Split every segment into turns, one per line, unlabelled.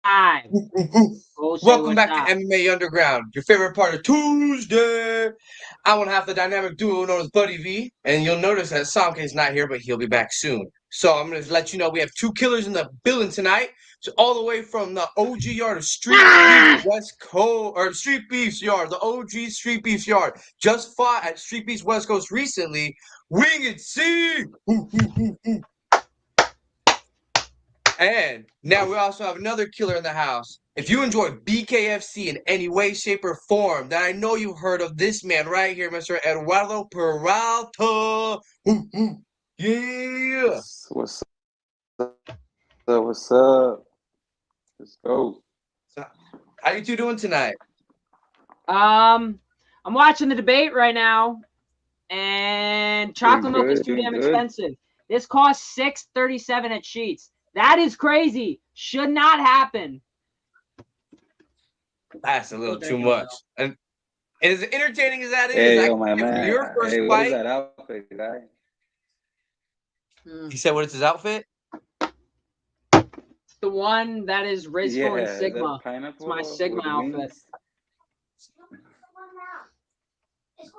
Go say
Welcome
what's
back to
up.
MMA Underground, your favorite part of Tuesday. I want to have the dynamic duo known as Buddy V, and you'll notice that Samke's not here, but he'll be back soon. So I'm going to let you know we have two killers in the building tonight. So all the way from the OG yard of Street Beef
Ah!
West Coast, or Street Beefs yard, the OG Street Beefs yard, just fought at Street Beefs West Coast recently. Winged C! And now we also have another killer in the house. If you enjoy BKFC in any way, shape, or form, then I know you've heard of this man right here, Mr. Eduardo Peralta. Yeah.
What's what's up? Let's go.
So, how you two doing tonight?
I'm watching the debate right now, and chocolate milk is too
Doing
damn
good.
expensive. This costs $6.37 at Sheets. That is crazy. Should not happen.
That's a little too much. And as entertaining as that is,
Hey,
I
yo,
can
my
say for
man.
your first
Hey, what is
fight,
that outfit, guy?
he said, "What is his outfit?"
It's the one that is Rizful and
Yeah, is that
Sigma. It's my
pineapple
Sigma
with
outfit.
wings?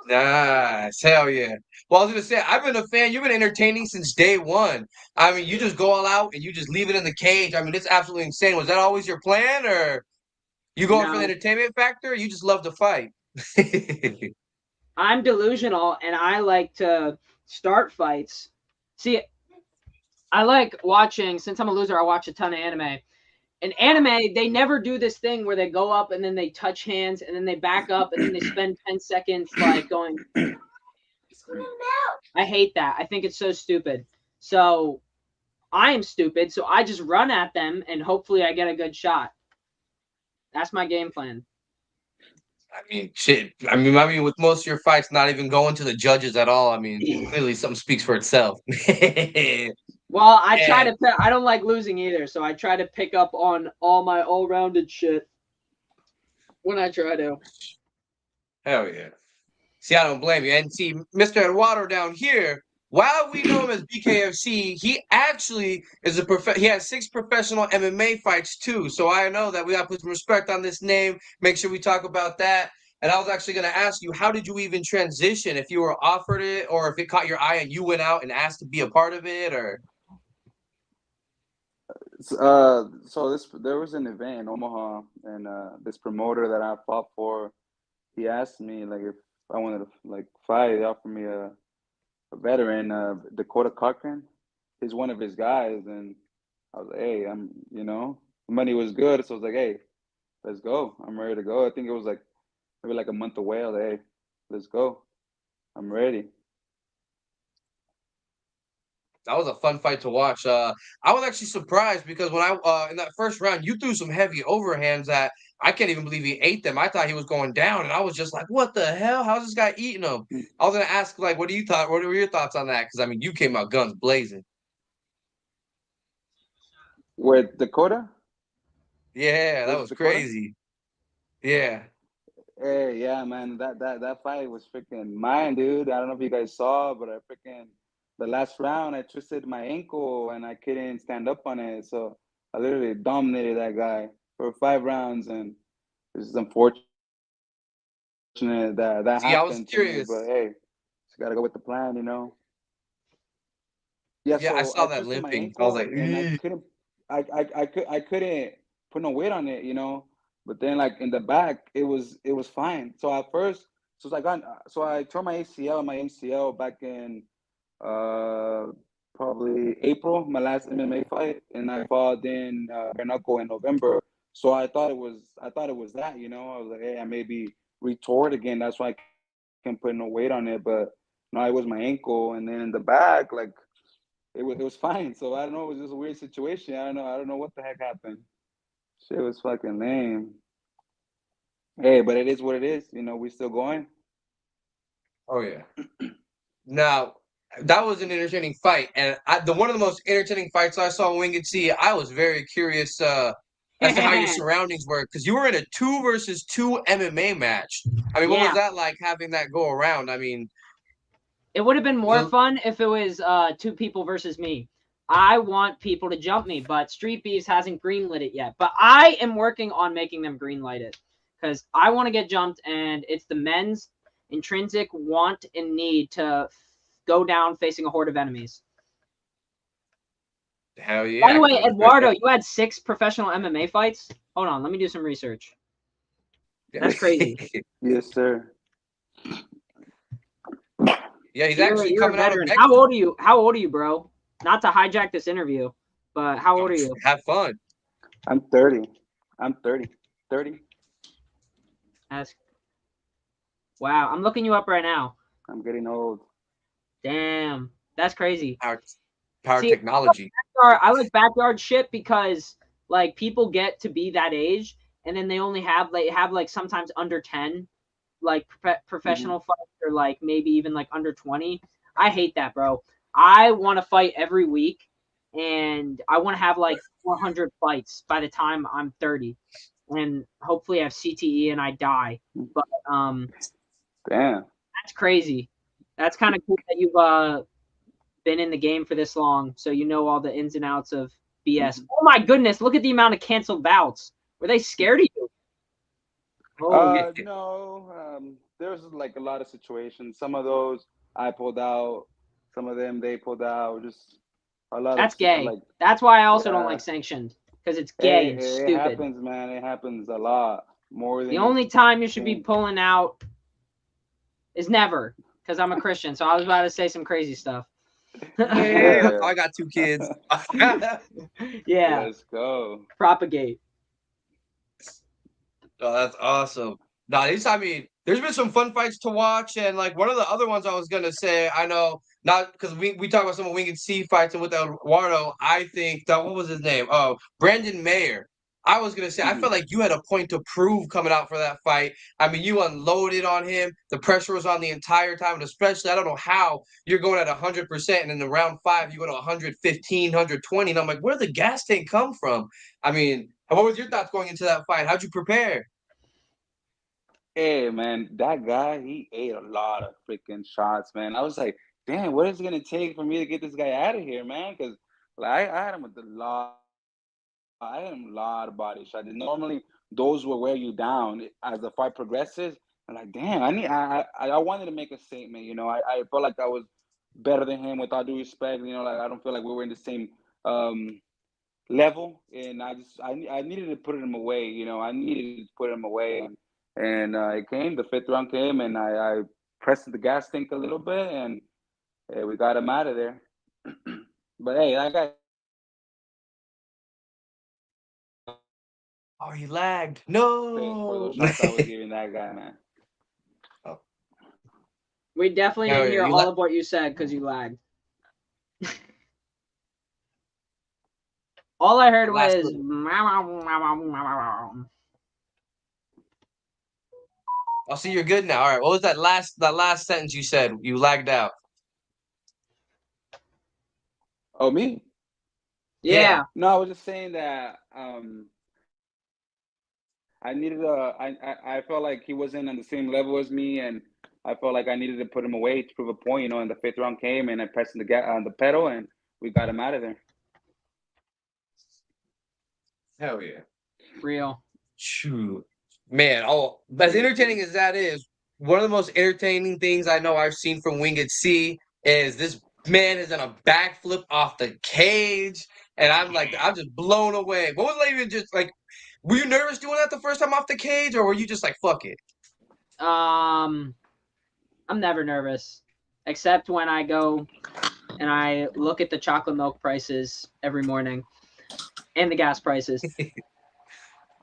Nice, hell yeah. Well, I was gonna say, I've been a fan. You've been entertaining since day one. I mean, you just go all out and you just leave it in the cage. I mean, it's absolutely insane. Was that always your plan, or you going for the
No,
entertainment factor, or you just love to fight?
I'm delusional, and I like to start fights. See, I like watching, since I'm a loser, I watch a ton of anime. In anime, they never do this thing where they go up and then they touch hands and then they back up and then they spend 10 seconds like going. I hate that. I think it's so stupid. So I am stupid. So I just run at them and hopefully I get a good shot. That's my game plan.
I mean, shit. I mean, with most of your fights not even going to the judges at all. I mean, clearly something speaks for itself.
Well, I try
And
to. I don't like losing either, so I try to pick up on all my all-rounded shit when I try to.
hell yeah. See, I don't blame you. And see, Mr. Eduardo down here, while we know him as BKFC, he actually is he has 6 professional MMA fights too. So I know that we gotta put some respect on this name, make sure we talk about that. And I was actually gonna ask you, how did you even transition? If you were offered it or if it caught your eye and you went out and asked to be a part of it, or
So there was an event in Omaha, and this promoter that I fought for, he asked me like if I wanted to like fight. He offered me a veteran, Dakota Cochran. He's one of his guys, and I was like, hey, the money was good, so I was like, hey, let's go. I'm ready to go. I think it was like maybe like a month away. I was like, hey, let's go. I'm ready.
that was a fun fight to watch. I was actually surprised because when I in that first round, you threw some heavy overhands that I can't even believe he ate them. I thought he was going down, and I was just like, "What the hell? How's this guy eating them?" I was gonna ask, like, what do you thought? What were your thoughts on that? Because I mean, you came out guns blazing.
With Dakota?
Yeah, that
Was it
was
Dakota?
crazy. Yeah.
Hey, yeah, man, that fight was freaking mine, dude. I don't know if you guys saw, but I freaking the last round I twisted my ankle and I couldn't stand up on it. So I literally dominated that guy for 5 rounds, and it's unfortunate that that
See, I was
happened to me. But
curious.
hey, just gotta go with the plan. Yeah,
Yeah, I
so
saw
I
that
twisted my
limping. I was like,
ankle and
"Eeh."
I couldn't put no weight on it. But then like in the back, it was fine. So at first, so I tore my ACL back in uh probably April, my last MMA fight, and I fought in bare knuckle in November. So I thought it was that. I was like, hey, I may be retort again. That's why I can't put no weight on it. But no, it was my ankle, and then in the back, like it was fine. So I don't know. It was just a weird situation. I don't know. I don't know what the heck happened. Shit was fucking lame. Hey, but it is what it is. We still going.
Oh yeah. Now, that was an entertaining fight, and the one of the most entertaining fights I saw in Wing and See. I was very curious as to how your
Yeah.
surroundings were because you were in a 2 versus 2 MMA match. I mean, what was that like having that go around? I mean,
It would have been more
was
fun if it was 2 people versus me. I want people to jump me, but StreetBeefs hasn't greenlit it yet. But I am working on making them greenlight it because I want to get jumped, and it's the men's intrinsic want and need to go down facing a horde of enemies.
Hell yeah.
By the way, Eduardo, you had 6 professional MMA fights? Hold on, let me do some research. That's crazy.
Yes, sir.
Yeah, he's
You're
actually
a
coming out of
veteran. How old are you? How old are you, bro? Not to hijack this interview, but how old are you?
Have fun.
I'm 30. I'm 30. 30.
Wow, I'm looking you up right now.
I'm getting old.
Damn, that's crazy.
Power
See,
technology.
I like backyard shit because like people get to be that age and then they only have like sometimes under 10 like professional fights or like maybe even like under 20. I hate that, bro. I want to fight every week and I want to have like 400 fights by the time I'm 30 and hopefully I have CTE and I die. But
Damn.
that's crazy. That's kind of cool that you've been in the game for this long, so you know all the ins and outs of BS. Oh my goodness, look at the amount of canceled bouts. Were they scared of you?
No, there's like a lot of situations. Some of those I pulled out. Some of them they pulled out. Just a lot.
That's
of
gay.
Like,
that's why I also don't like sanctioned because it's gay and stupid.
It happens, man. It happens a lot more than
the only time you should be pulling out is never, because I'm a Christian. So I was about to say some crazy stuff.
Yeah, I got 2 kids.
Yeah.
Let's go.
Propagate.
Oh, that's awesome. No, I mean, there's been some fun fights to watch, and like one of the other ones I was gonna say, I know not because we talk about some of Wing and C fights, and with Eduardo, I think that what was his name? Oh, Brandon Mayer. I was gonna say, I felt like you had a point to prove coming out for that fight. I mean, you unloaded on him. The pressure was on the entire time, and especially I don't know how you're going at 100%, and in the round 5 you go to 115, 120, and I'm like, where did the gas tank come from? I mean, what was your thoughts going into that fight? How'd you prepare?
Hey, man, that guy, he ate a lot of freaking shots, man. I was like, damn, what is it gonna take for me to get this guy out of here, man? Because like I had him with a lot. I had him a lot of body shots. And normally, those will wear you down as the fight progresses. I'm like, damn, I wanted to make a statement. You know, I felt like I was better than him. With all due respect, you know, like I don't feel like we were in the same level, and I needed to put him away. You know, I needed to put him away, and it came. The 5th round came, and I pressed the gas tank a little bit, and we got him out of there. But hey, that guy.
Oh, he lagged.
For
No.
those shots I was giving that guy, man.
Oh.
We definitely didn't hear all of what you said because you lagged. All I heard was.
I'll see you're good now. All right. What was that last sentence you said? You lagged out.
Oh, me?
Yeah.
No, I was just saying that I needed I felt like he wasn't on the same level as me, and I felt like I needed to put him away to prove a point. You know, and the 5th round came, and I pressed the gas on the pedal, and we got him out of there.
Hell yeah.
Real.
Shoot. Man, as entertaining as that is, one of the most entertaining things I know I've seen from Winged C is this man is in a backflip off the cage, and I'm just blown away. What was that even just like? Were you nervous doing that the first time off the cage, or were you just like, fuck it?
I'm never nervous, except when I go and I look at the chocolate milk prices every morning and the gas prices.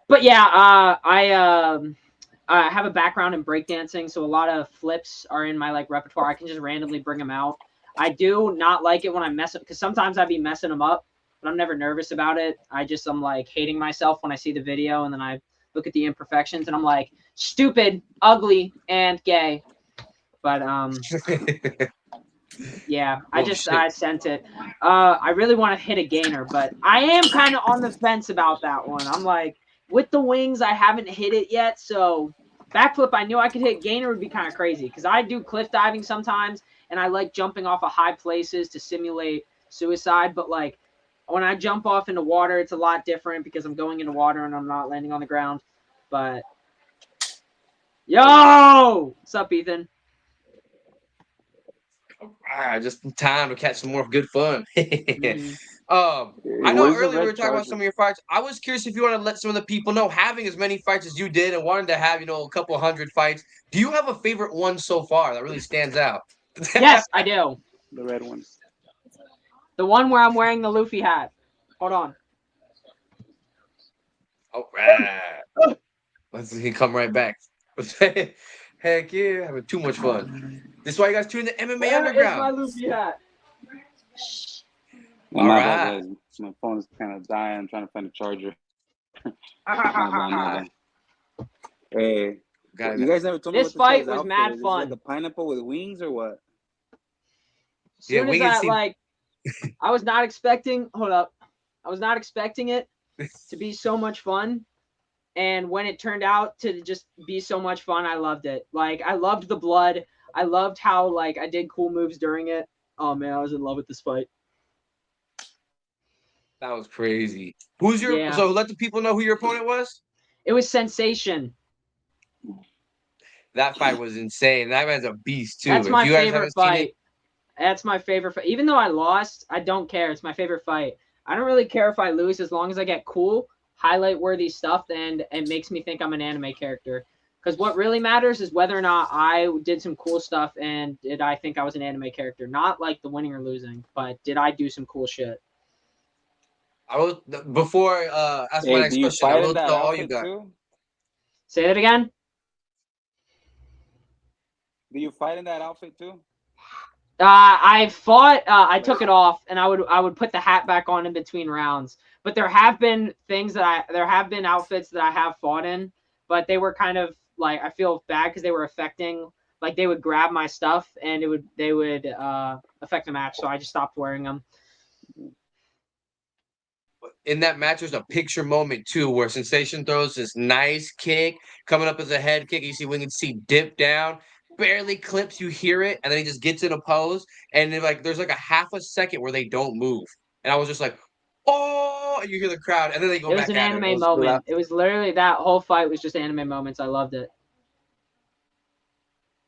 But yeah, I have a background in breakdancing, so a lot of flips are in my like repertoire. I can just randomly bring them out. I do not like it when I mess up because sometimes I'd be messing them up, but I'm never nervous about it. I'm like hating myself when I see the video, and then I look at the imperfections, and I'm like stupid, ugly, and gay. But yeah, I sent it. I really want to hit a gainer, but I am kind of on the fence about that one. I'm like, with the wings, I haven't hit it yet, so backflip, I knew I could hit. Gainer would be kind of crazy because I do cliff diving sometimes, and I like jumping off of high places to simulate suicide, but like when I jump off into water, it's a lot different because I'm going into water and I'm not landing on the ground. But yo, what's up, Ethan?
Just in time to catch some more good fun.
Mhm.
I know
Where's the
earlier we
red
were talking about some
charger?
of your fights. I was curious if you want to let some of the people know, having as many fights as you did and wanting to have, a couple hundred fights, do you have a favorite one so far that really stands out?
Yes, I do.
The red one.
The one where I'm wearing the Luffy hat. Hold on.
All right. Let's see, come right back. Heck yeah, having too much fun. This is why you guys tune in to MMA
Where is my
Underground.
Luffy hat?
All
My bad,
right.
guys. My phone's kind of dying. I'm trying to find a charger. My bad. Hey,
Got
you
it.
guys never told me
This
what this guy's
fight was
outfit
mad
is. Is it like
fun.
a pineapple with wings or what?
As
Yeah,
soon
we
as
can
I
see.
like, I was not expecting. Hold up, I was not expecting it to be so much fun, and when it turned out to just be so much fun, I loved it. Like I loved the blood. I loved how like I did cool moves during it. Oh man, I was in love with this fight.
That was crazy. Who's your?
Yeah,
So let the people know who your opponent was.
it was sensation.
That fight was insane. That man's a beast too.
That's
If
my
you guys
favorite
haven't seen it,
fight. That's my favorite fight. Even though I lost, I don't care. It's my favorite fight. I don't really care if I lose as long as I get cool, highlight worthy stuff, and it makes me think I'm an anime character. Because what really matters is whether or not I did some cool stuff and did I think I was an anime character. Not like the winning or losing, but did I do some cool shit?
I will before ask my
Hey, do
next
you
question. I
fight in
will
that
tell all you
outfit
guys.
too?
Say that again.
Do you fight in that outfit too?
I fought. I took it off, and I would put the hat back on in between rounds. But there have been there have been outfits that I have fought in, but they were kind of like I feel bad because they were affecting. Like they would grab my stuff, and they would affect the match. So I just stopped wearing them.
In that match, there's a picture moment too, where Sensation throws this nice kick coming up as a head kick. You see we can see dip down, barely clips. You hear it, and then he just gets in a pose, and then, like there's like a half a second where they don't move, and I was just like, oh, and you hear the crowd, and then they go
It was
back
an
at it. It
anime
was
moment. It was literally that whole fight was just anime moments. I loved it.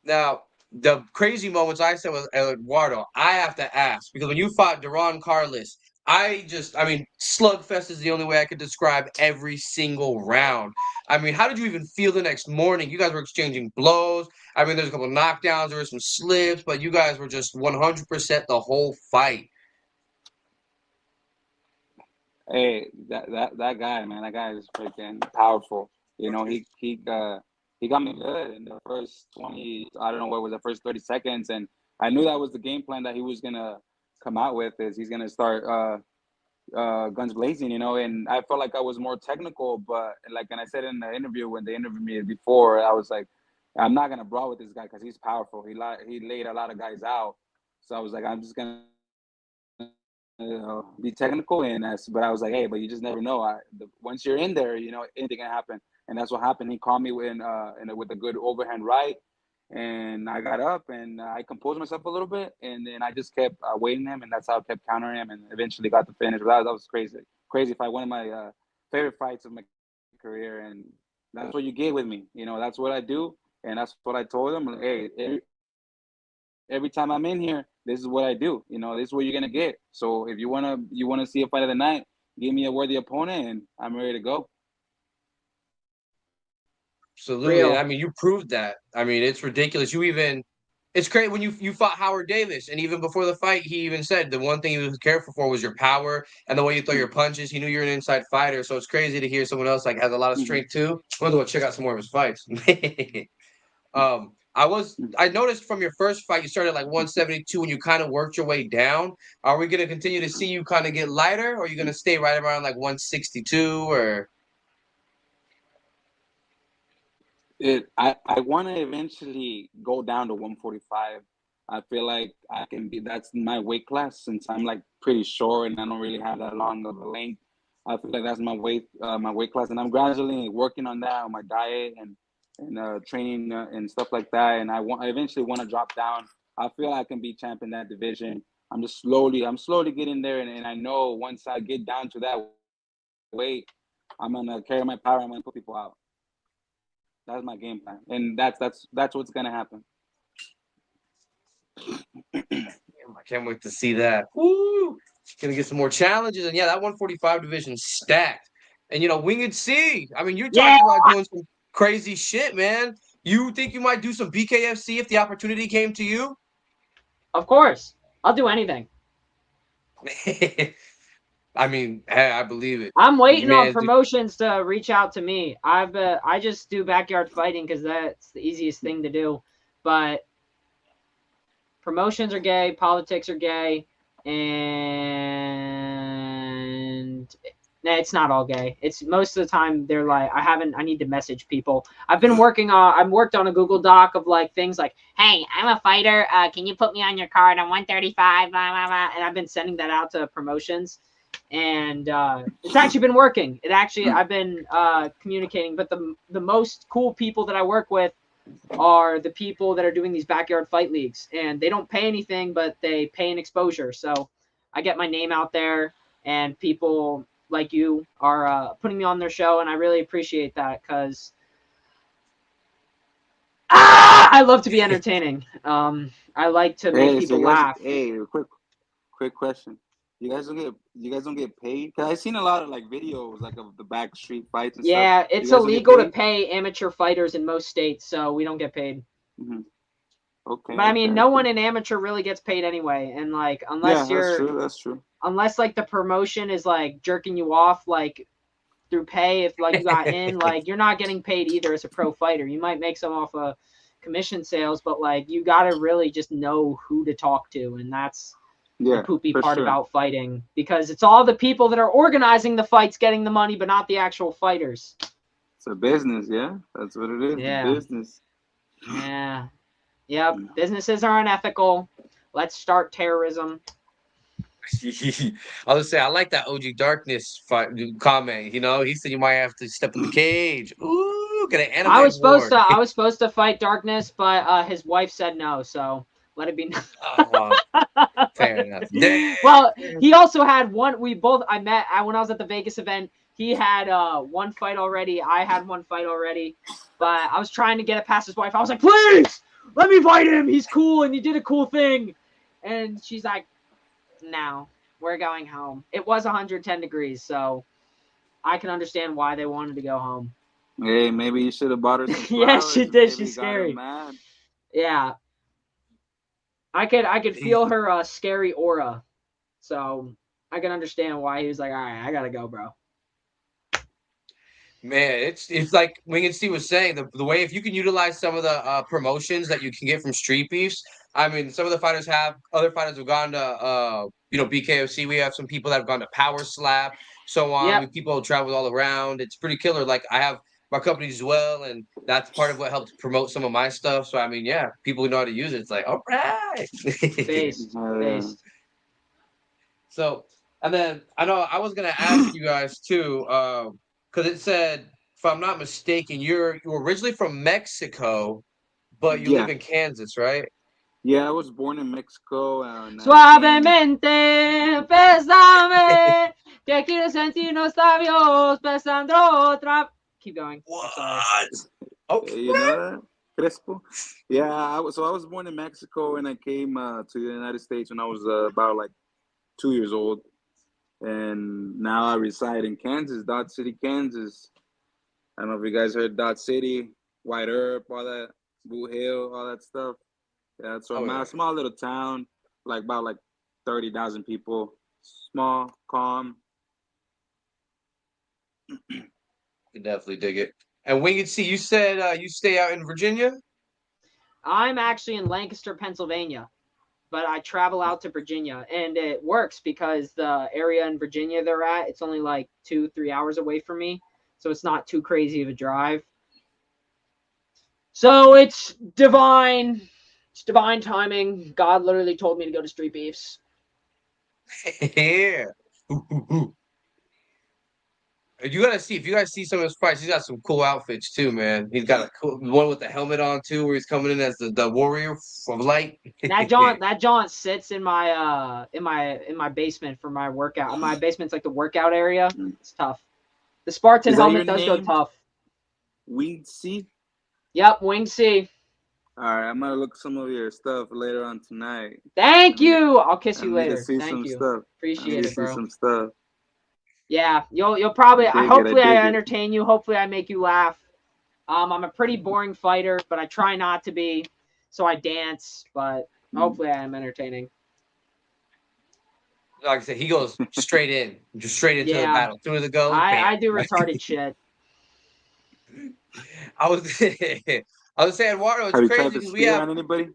Now, the crazy moments I said with Eduardo, I have to ask because when you fought Duran Carlos, I mean, slugfest is the only way I could describe every single round. I mean, how did you even feel the next morning? You guys were exchanging blows. I mean, there's a couple of knockdowns, there were some slips, but you guys were just 100% the whole fight.
Hey, that guy, man, that guy is freaking powerful. You know, he got me good in the first 20. I don't know what was the first 30 seconds, and I knew that was the game plan that he was gonna come out with. Is he's gonna start guns blazing, you know. And I felt like I was more technical, but like, and I said in the interview when they interviewed me before, I was like, I'm not gonna brawl with this guy because he's powerful. He laid a lot of guys out, so I was like, I'm just gonna be technical and that's. But I was like, hey, but you just never know. Once you're in there, you know, anything can happen, and that's what happened. He caught me with a good overhand right, and I got up and I composed myself a little bit, and then I just kept waiting him, and that's how I kept countering him, and eventually got the finish. That was crazy, crazy fight. One of my favorite fights of my career, and that's what you get with me. You know, that's what I do, and that's what I told him. Like, hey, every time I'm in here, this is what I do. You know, this is what you're gonna get. So if you wanna see a fight of the night, give me a worthy opponent, and I'm ready to go.
Absolutely. And
Real.
I mean, you proved that. I mean, it's ridiculous. It's great when you fought Howard Davis, and even before the fight, he even said the one thing he was careful for was your power and the way you throw your punches. He knew you're an inside fighter, so it's crazy to hear someone else like has a lot of
Mhm.
strength too. I'm gonna go check out some more of his fights. I noticed from your first fight you started like 172 and you kind of worked your way down. Are we gonna continue to see you kind of get lighter, or are you gonna stay right around like 162 or?
I want to eventually go down to 145. I feel like I can be. That's my weight class since I'm like pretty short and I don't really have that long of a length. I feel like that's my weight class, and I'm gradually working on that on my diet and training and stuff like that. And I eventually want to drop down. I feel I can be champ in that division. I'm slowly getting there, and I know once I get down to that weight, I'm gonna carry my power. I'm gonna put people out. That's my game plan, and that's what's gonna happen.
I can't wait to see that. Woo! Gonna get some more challenges, and yeah, that 145 division stacked. And Winged C. I mean, you
Yeah,
talked about doing some crazy shit, man. You think you might do some BKFC if the opportunity came to you?
of course. I'll do anything.
I mean, hey, I believe it.
I'm waiting on
Man, dude,
promotions to reach out to me. I just do backyard fighting because that's the easiest thing to do. But promotions are gay, politics are gay, and it's not all gay. It's most of the time they're like, I need to message people. I've worked on a Google Doc of like things like, hey, I'm a fighter. Can you put me on your card? I'm 135, blah, blah, blah. And I've been sending that out to promotions. And it's actually been working. I've been communicating, but the most cool people that I work with are the people that are doing these backyard fight leagues, and they don't pay anything, but they pay an exposure. So I get my name out there, and people like you are putting me on their show, and I really appreciate that because I love to be entertaining. I like to make people laugh.
Hey, quick question. You guys don't get paid? Cause I've seen a lot of like videos like of the back street fights and stuff.
Yeah, it's
You guys don't get
illegal to
paid?
pay amateur fighters in most states, so we don't get paid.
Mm-hmm. Okay,
But I mean,
okay,
no one
okay.
in amateur really gets paid anyway, and like
Yeah, that's true. That's true.
unless like the promotion is like jerking you off like through pay, if like you got in, like you're not getting paid either as a pro fighter. You might make some off of commission sales, but like you got to really just know who to talk to, and that's the
Yeah,
poopy
for
part
sure.
about fighting, because it's all the people that are organizing the fights getting the money, but not the actual fighters.
It's a business, yeah. That's what it is.
Yeah.
Business.
Yeah. Yep. Businesses are unethical. Let's start terrorism.
I'll just say I like that OG Darkness comment. He said you might have to step in the cage. Ooh, get an anime war.
I was supposed to fight Darkness, but his wife said no, so let it be known.
Oh, fair enough. Damn.
Well, he also had one. I met when I was at the Vegas event. He had one fight already. I had one fight already, but I was trying to get it past his wife. I was like, please let me fight him. He's cool and he did a cool thing. And she's like, no, we're going home. It was 110 degrees, so I can understand why they wanted to go home.
Hey, maybe you should have bought her some flowers.
Yeah, she did.
Maybe
She's
got her
scary.
mad.
Yeah. I could feel her scary aura. So I can understand why he was like, all right, I gotta go, bro.
Man, it's like Winged Steve was saying, the way if you can utilize some of the promotions that you can get from StreetBeefs. I mean, some of the fighters other fighters have gone to BKFC. We have some people that have gone to Power Slap, so on.
Yep.
We people travel all around. It's pretty killer. Like I have my company as well, and that's part of what helps promote some of my stuff. So I mean, yeah, people who know how to use it. It's like, all right.
Based.
So, and then I know I was gonna ask you guys too, because it said, if I'm not mistaken, you were originally from Mexico, but you live in Kansas, right?
Yeah, I was born in Mexico and
Suavemente, bésame, que quiero sentir los labios besando otra. Keep going.
What? Oh,
you know that? Crespo? Yeah, I was born in Mexico and I came to the United States when I was about like 2 years old. And now I reside in Kansas, Dodge City, Kansas. I don't know if you guys heard Dodge City, White Earp, all that, Boot Hill, all that stuff. Yeah, it's a small little town, like about 30,000 people. Small, calm.
You definitely dig it. And Winged C, you said you stay out in Virginia?
I'm actually in Lancaster, Pennsylvania, but I travel out to Virginia, and it works because the area in Virginia they're at, it's only like 2-3 hours away from me, so it's not too crazy of a drive. So it's divine. It's divine timing. God literally told me to go to StreetBeefs.
Yeah. You gotta see if you guys see some of his fights. He's got some cool outfits too, man. He's got a cool one with the helmet on too, where he's coming in as the warrior of light.
That John sits in my basement for my workout. My basement's like the workout area. It's tough. The Spartan helmet does go tough.
Wing C?
Yep, Wing C.
All right, I'm gonna look some of your stuff later on tonight.
Thank you. I'll kiss you later.
See
Thank
some
you.
Stuff.
Appreciate it, bro.
See some stuff.
Yeah, you'll probably. Hopefully, I entertain you. Hopefully, I make you laugh. I'm a pretty boring fighter, but I try not to be. So I dance, but hopefully, I am entertaining.
Like I said, he goes straight in, just straight into the battle. As soon as it goes,
I do retarded shit.
I was saying, Eduardo, it's crazy because we have.
On anybody?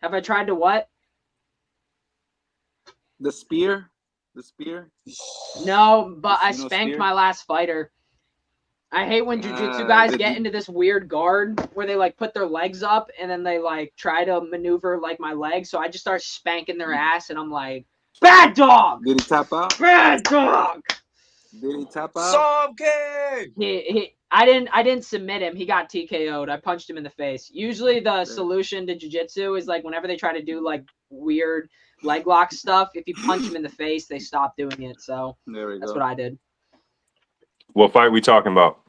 Have I tried to what?
The spear. The spear?
No, but I spanked my last fighter. I hate when jiu-jitsu guys get into this weird guard where they like put their legs up and then they like try to maneuver like my legs. So I just start spanking their ass and I'm like, bad dog!
Did he tap out?
Bad dog!
Did he tap out?
I didn't submit him. He got TKO'd. I punched him in the face. Usually the solution to jiu-jitsu is like whenever they try to do like weird leg lock stuff, if you punch them in the face, they stop doing it. So that's what I did.
What fight we talking about?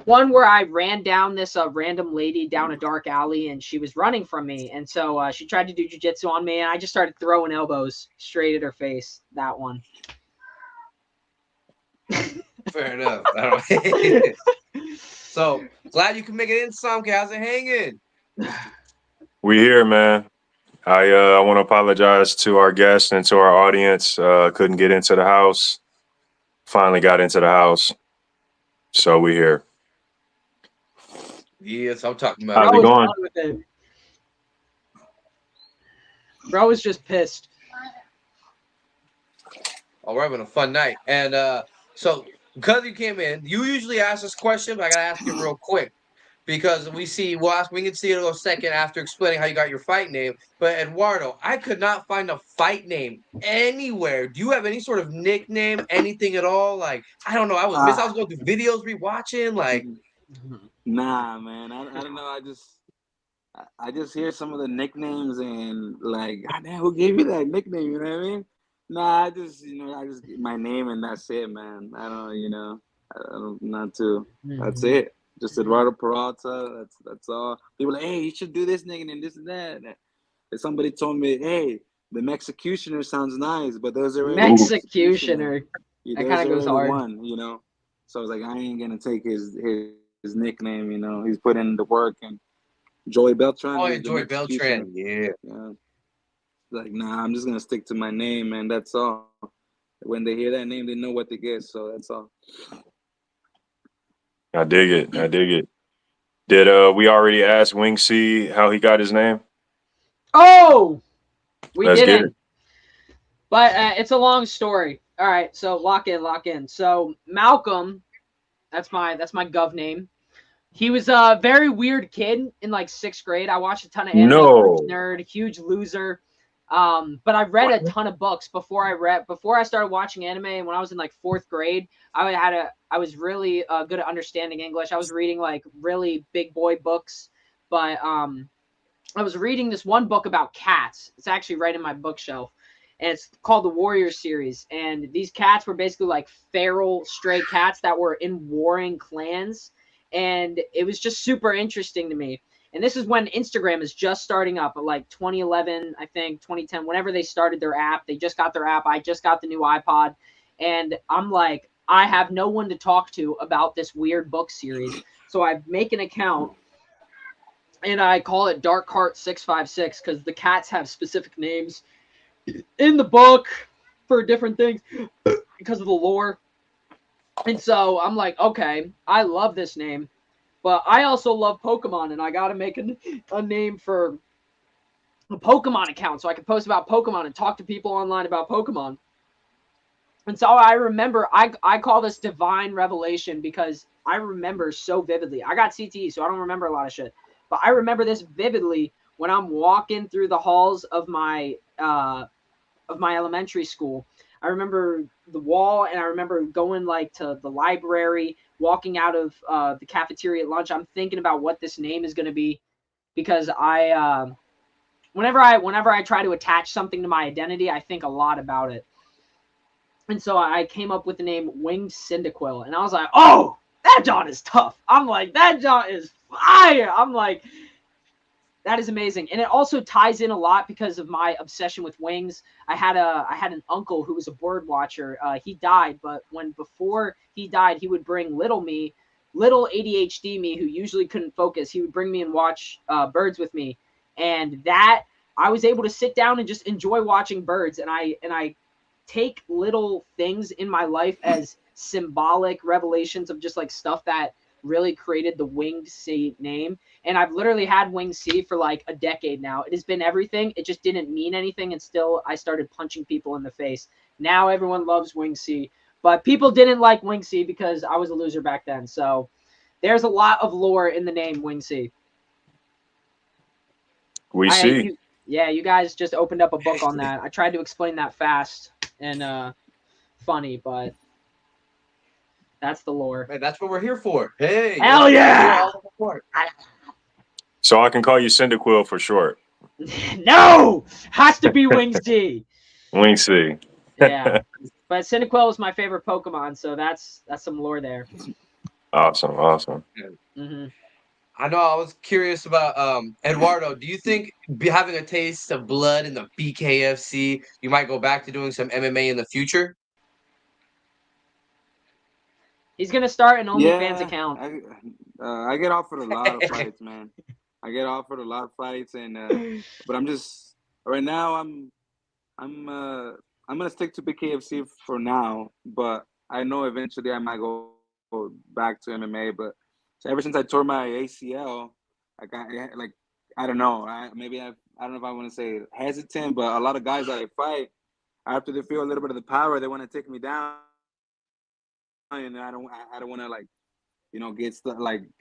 One where I ran down this random lady down a dark alley and she was running from me. And so she tried to do jiu-jitsu on me and I just started throwing elbows straight at her face. That one.
Fair enough. So glad you can make it in, Samke. How's it hanging?
We here, man. I want to apologize to our guests and to our audience. Couldn't get into the house. Finally got into the house. So we here.
Yes, I'm talking about.
How's it going?
Bro was just pissed.
Oh, we're having a fun night. And so because you came in, you usually ask this question, but I gotta ask you real quick. Because we can see it in a second after explaining how you got your fight name. But Eduardo, I could not find a fight name anywhere. Do you have any sort of nickname, anything at all? Like, I don't know. I was going through videos, rewatching. Like,
nah, man. I don't know. I just hear some of the nicknames and like, God damn, who gave you that nickname? You know what I mean? Nah, I just get my name and that's it, man. I don't, not too. That's it. Just Eduardo Peralta. That's all. People are like, hey, you should do this nigga and this and that. And somebody told me, hey, the Mexicutioner sounds nice, but there's already
Mexicutioner. That kind of goes hard.
One, So I was like, I ain't gonna take his nickname. He's put in the work. And Joey Beltran.
Oh, yeah, Joey Beltran. Yeah.
Like, nah, I'm just gonna stick to my name, man. That's all. When they hear that name, they know what to get. So that's all.
I dig it. Did we already ask Wing C how he got his name?
Oh, we didn't. But it's a long story. All right, so lock in. So Malcolm, that's my gov name. He was a very weird kid in like 6th grade. I watched a ton of anime. Nerd, huge loser. But I read a ton of books before I started watching anime. And when I was in like 4th grade, I was really good at understanding English. I was reading like really big boy books, but I was reading this one book about cats. It's actually right in my bookshelf, and it's called the Warrior series. And these cats were basically like feral stray cats that were in warring clans, and it was just super interesting to me. And this is when Instagram is just starting up, like 2011, I think, 2010, whenever they started their app. They just got their app. I just got the new iPod. And I'm like, I have no one to talk to about this weird book series. So I make an account, and I call it Dark Heart 656 because the cats have specific names in the book for different things because of the lore. And so I'm like, okay, I love this name. But I also love Pokemon, and I got to make a name for a Pokemon account so I can post about Pokemon and talk to people online about Pokemon. And so I remember, I call this Divine Revelation because I remember so vividly. I got CTE, so I don't remember a lot of shit. But I remember this vividly when I'm walking through the halls of my elementary school. I remember the wall, and I remember going like to the library, walking out of the cafeteria at lunch. I'm thinking about what this name is going to be, because whenever I try to attach something to my identity, I think a lot about it. And so I came up with the name Winged Cyndaquil, and I was like, oh, that John is tough. I'm like, that John is fire. I'm like, that is amazing. And it also ties in a lot because of my obsession with wings. I had an uncle who was a bird watcher. He died, but before he died, he would bring little ADHD me, who usually couldn't focus. He would bring me and watch birds with me, and that I was able to sit down and just enjoy watching birds. And I take little things in my life as symbolic revelations of just like stuff that really created the Winged C name. And I've literally had Winged C for like a decade now. It has been everything. It just didn't mean anything. And still I started punching people in the face. Now everyone loves Winged C, but people didn't like Winged C because I was a loser back then. So there's a lot of lore in the name Winged C.
We see.
You guys just opened up a book on that. I tried to explain that fast and funny, but that's the lore.
Man, that's what we're here for. Hey,
hell yeah!
So I can call you Cyndaquil for short.
No, has to be Wing C.
Wing C.
Yeah, but Cyndaquil is my favorite Pokemon, so that's some lore there.
Awesome.
Mm-hmm.
I know. I was curious about Eduardo. Do you think having a taste of blood in the BKFC, you might go back to doing some MMA in the future?
He's gonna start an OnlyFans account.
I get offered a lot of fights, man. I get offered a lot of fights, and but I'm just right now. I'm gonna stick to BKFC for now, but I know eventually I might go back to MMA. But ever since I tore my ACL, I don't know. I don't know if I want to say hesitant, but a lot of guys that I fight, after they feel a little bit of the power, they want to take me down, and I don't want to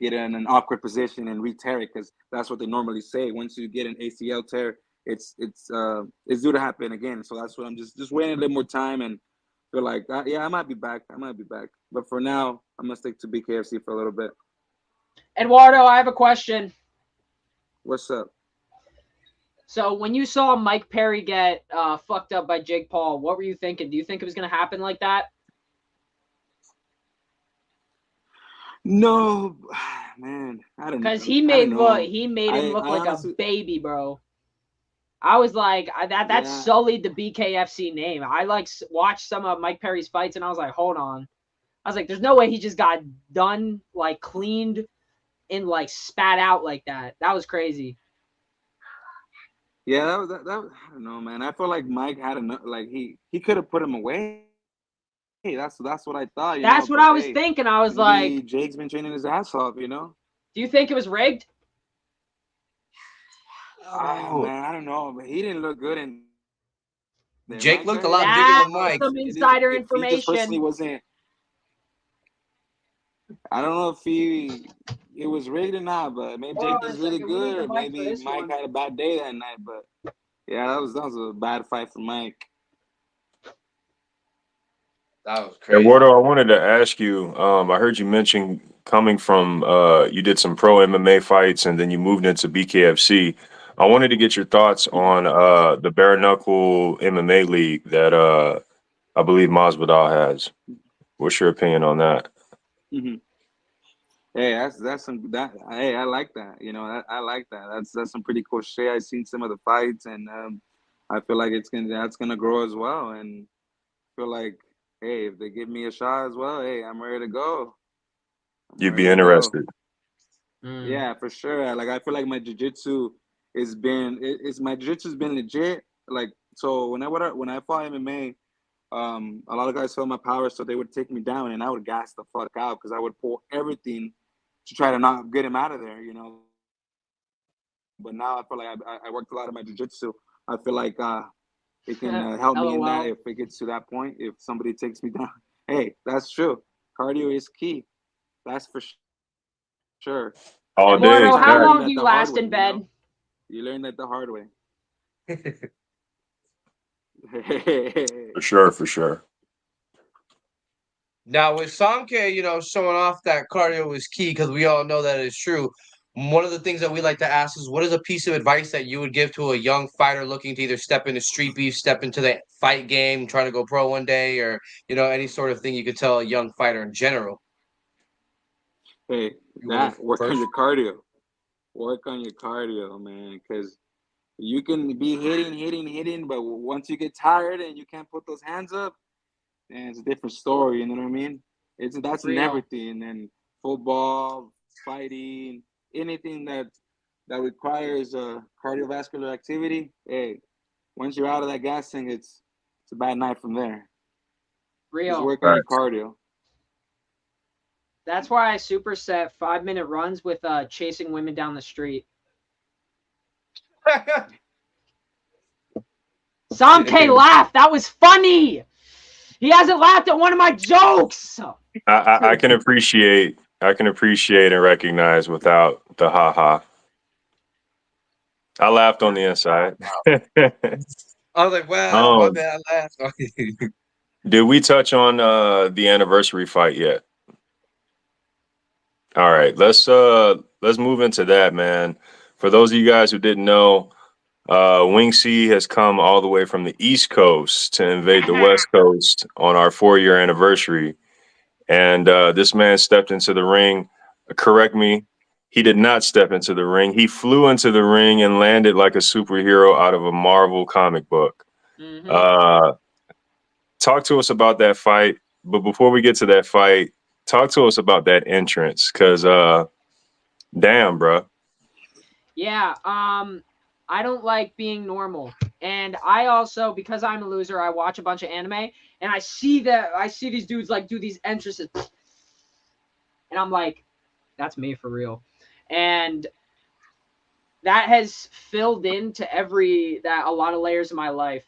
get in an awkward position and re-tear it, because that's what they normally say. Once you get an ACL tear, it's due to happen again. So that's what I'm just waiting a little more time, and feel like I might be back. But for now, I'm gonna stick to BKFC for a little bit.
Eduardo, I have a question.
What's up?
So when you saw Mike Perry get fucked up by Jake Paul, what were you thinking? Do you think it was gonna happen like that?
No, man, I don't know.
Because he made him look like honestly, a baby, bro. I was like, that sullied the BKFC name. I watched some of Mike Perry's fights, and I was like, hold on. I was like, there's no way he just got done, like cleaned and like spat out like that. That was crazy.
Yeah, that I don't know, man. I feel like Mike had enough. Like he could have put him away. Hey, that's what I thought.
That's what I was thinking. I was like,
Jake's been training his ass off,
Do you think it was rigged?
Oh man, I don't know, but he didn't look good in.
Jake Mike looked a lot bigger than Mike.
Some insider information.
He personally wasn't. I don't know if it was rigged or not, but maybe Jake was really good, or maybe Mike had a bad day that night. But yeah, that was a bad fight for Mike.
That was crazy.
Eduardo, I wanted to ask you, I heard you mention coming from, you did some pro MMA fights and then you moved into BKFC. I wanted to get your thoughts on the bare knuckle MMA league that I believe Masvidal has. What's your opinion on that?
Mm-hmm. Hey, hey, I like that. I like that. That's some pretty cool shit. I've seen some of the fights, and I feel like that's gonna grow as well. And I feel like, hey, if they give me a shot as well, hey, I'm ready to go.
You'd be interested.
Yeah, for sure. Like I feel like my jiu-jitsu has been legit. Like so when I fought MMA, a lot of guys felt my power, so they would take me down, and I would gas the fuck out because I would pull everything to try to not get him out of there, But now I feel like I worked a lot of my jiu-jitsu. I feel like it can help me in that if it gets to that point. If somebody takes me down, hey, that's true. Cardio is key. That's for sure.
All day.
Eduardo, how long do you last in bed?
You learn that the hard way.
For sure, for sure.
Now with Samke, showing off that cardio is key because we all know that it's true. One of the things that we like to ask is, what is a piece of advice that you would give to a young fighter looking to either step into street beef, step into the fight game, trying to go pro one day, or any sort of thing you could tell a young fighter in general?
Hey, work on your cardio. Work on your cardio, man, because you can be hitting, but once you get tired and you can't put those hands up, then it's a different story. You know what I mean? That's in everything, and football, fighting, anything that requires cardiovascular activity. Hey, once you're out of that gas tank, it's a bad night from there.
Real.
Just work on your cardio.
That's why I superset 5-minute runs with chasing women down the street. Samke laughed. That was funny. He hasn't laughed at one of my jokes.
I can appreciate and recognize without the haha. I laughed on the inside.
I was like, wow, my bad, I laughed.
Did we touch on the anniversary fight yet? All right, let's move into that, man. For those of you guys who didn't know, Wing C has come all the way from the East Coast to invade the West Coast on our 4-year anniversary. And this man stepped into the ring. Correct me. He did not step into the ring. He flew into the ring and landed like a superhero out of a Marvel comic book.
Mm-hmm.
Talk to us about that fight. But before we get to that fight, talk to us about that entrance. Because, damn, bro.
Yeah, I don't like being normal. And I also, because I'm a loser, I watch a bunch of anime. And I see these dudes like do these entrances. And I'm like, that's me for real. And that has filled into a lot of layers of my life.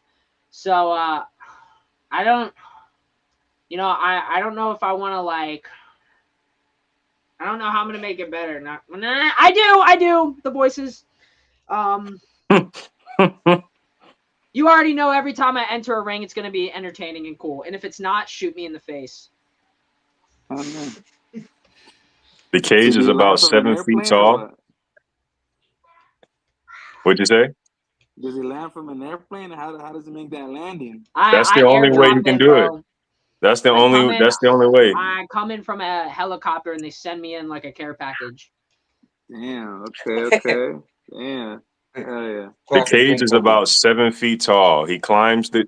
So I don't know if I want to like, I don't know how I'm going to make it better. I do. The voices. You already know every time I enter a ring, it's going to be entertaining and cool. And if it's not, shoot me in the face.
The cage is about 7 feet tall. What'd you say?
Does he land from an airplane? How does he make that landing?
That's the only way you can do it. That's the only way.
I come in from a helicopter and they send me in like a care package.
Damn. Okay. Damn. Hell yeah.
The cage is about 7 feet tall. He climbs the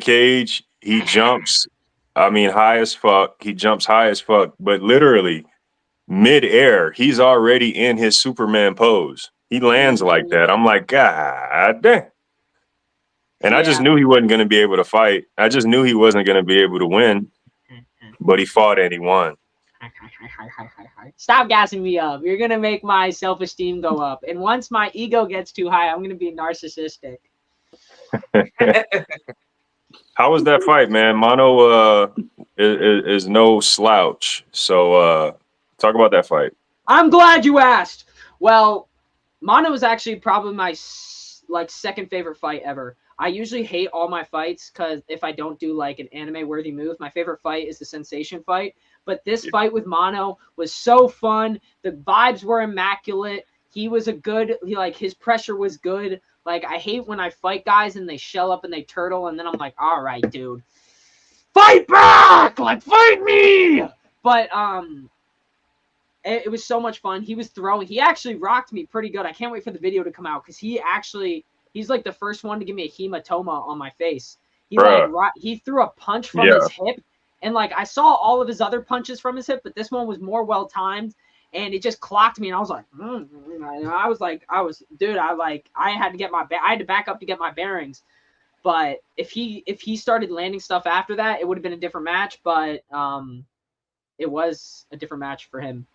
cage. He jumps. I mean, high as fuck. He jumps high as fuck. But literally, mid-air, he's already in his Superman pose. He lands like that. I'm like, God damn. And I just knew he wasn't going to be able to fight. I just knew he wasn't going to be able to win. But he fought and he won.
Stop gassing me up. You're going to make my self-esteem go up. And once my ego gets too high, I'm going to be narcissistic.
How was that fight, man? Mono is no slouch. So talk about that fight.
I'm glad you asked. Well, Mono was actually probably my second favorite fight ever. I usually hate all my fights because if I don't do like an anime-worthy move, my favorite fight is the Sensation fight. But this fight with Mono was so fun. The vibes were immaculate. He was his pressure was good. Like, I hate when I fight guys and they shell up and they turtle, and then I'm like, all right, dude, fight back! Like, fight me! But it was so much fun. He was throwing. He actually rocked me pretty good. I can't wait for the video to come out because he's like the first one to give me a hematoma on my face. He threw a punch from his hip, and like I saw all of his other punches from his hip, but this one was more well timed, and it just clocked me, and I was like, I had to back up to get my bearings. But if he started landing stuff after that, it would have been a different match. But it was a different match for him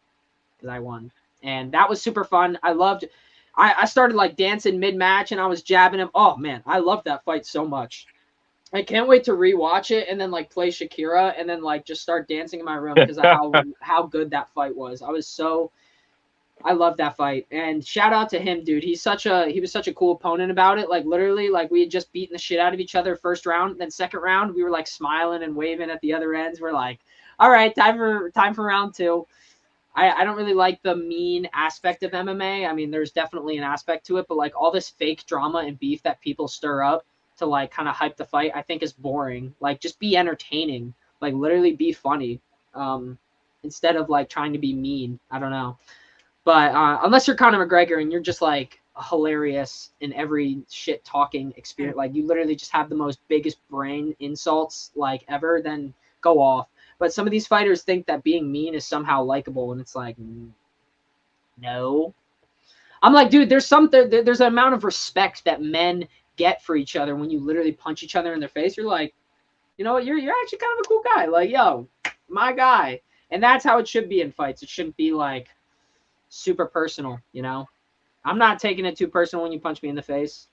because I won, and that was super fun. I started like dancing mid-match and I was jabbing him. Oh man, I loved that fight so much. I can't wait to rewatch it and then like play Shakira and then like just start dancing in my room because of how good that fight was. I was so I love that fight, and shout out to him, dude. He was such a cool opponent about it. Like literally, like we had just beaten the shit out of each other first round, then second round we were like smiling and waving at the other ends. We're like, all right, time for round two. I don't really like the mean aspect of MMA. I mean, there's definitely an aspect to it, but like all this fake drama and beef that people stir up to like kind of hype the fight, I think is boring. Like just be entertaining. Like literally be funny. Instead of like trying to be mean. I don't know. But unless you're Conor McGregor and you're just like hilarious in every shit talking experience, like you literally just have the most biggest brain insults like ever, then go off. But some of these fighters think that being mean is somehow likable, and it's like, no. I'm like, dude, there's an amount of respect that men get for each other when you literally punch each other in their face. You're like, you know what, you're actually kind of a cool guy. Like, yo, my guy. And that's how it should be in fights. It shouldn't be like super personal, you know? I'm not taking it too personal when you punch me in the face.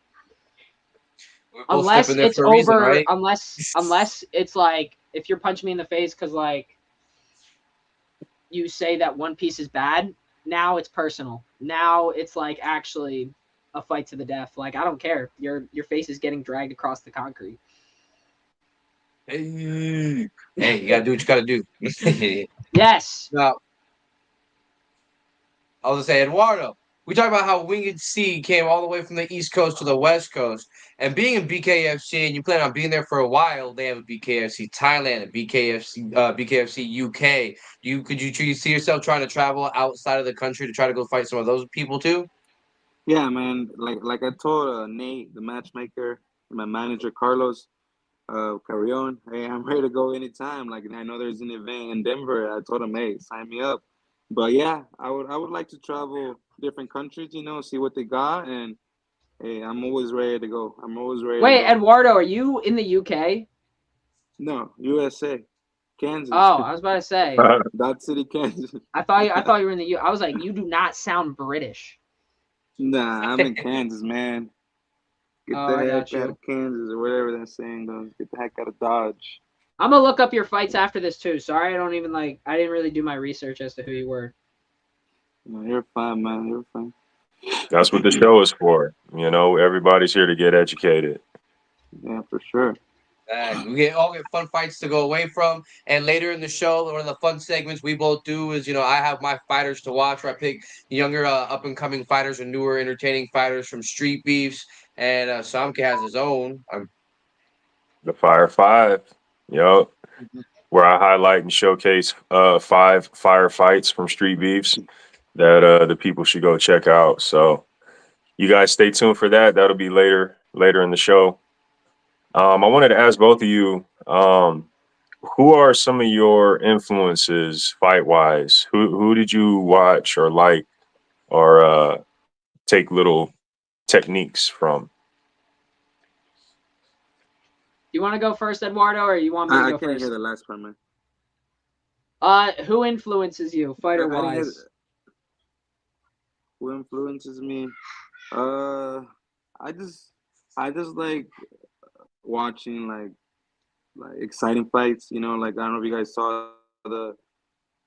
Unless it's over, reason, right? unless it's like if you're punching me in the face because like you say that one piece is bad, now it's personal. Now it's like actually a fight to the death. Like I don't care. Your face is getting dragged across the concrete.
Hey, you gotta do what you gotta do.
Yes.
Now, I was gonna say, Eduardo, we talked about how Winged Sea came all the way from the East Coast to the West Coast. And being in BKFC, and you plan on being there for a while, they have a BKFC Thailand, a BKFC UK. Could you see yourself trying to travel outside of the country to try to go fight some of those people too?
Yeah, man. Like I told Nate, the matchmaker, my manager Carlos, Carrion, hey, I'm ready to go anytime. Like I know there's an event in Denver. I told him, hey, sign me up. But yeah, I would like to travel different countries, see what they got, and hey, I'm always ready to go. I'm always ready
Wait,
to go.
Eduardo, are you in the UK?
No, USA, Kansas.
Oh, I was about to say.
Dot City, Kansas.
I thought you were in the U. I was like, you do not sound British.
Nah, I'm in Kansas, man. Get the heck out of Kansas or whatever that saying goes. Get the heck out of Dodge.
I'm gonna look up your fights after this too. Sorry, I didn't really do my research as to who you were.
No, you're fine, man. You're fine.
That's what the show is for. You know, everybody's here to get educated.
Yeah, for sure.
We all get fun fights to go away from. And later in the show, one of the fun segments we both do is, I have my fighters to watch where I pick younger, up and coming fighters or newer, entertaining fighters from StreetBeefs. And Samke has his own.
The Fire Five, where I highlight and showcase 5 firefights from StreetBeefs that the people should go check out. So you guys stay tuned for that. That'll be later in the show. I wanted to ask both of you, who are some of your influences fight-wise? Who did you watch or like or take little techniques from?
You want to go first, Eduardo, or you want me to go first?
I can't hear the last part, man.
Who influences you, fighter-wise?
Who influences me? I just like watching like exciting fights. Like I don't know if you guys saw the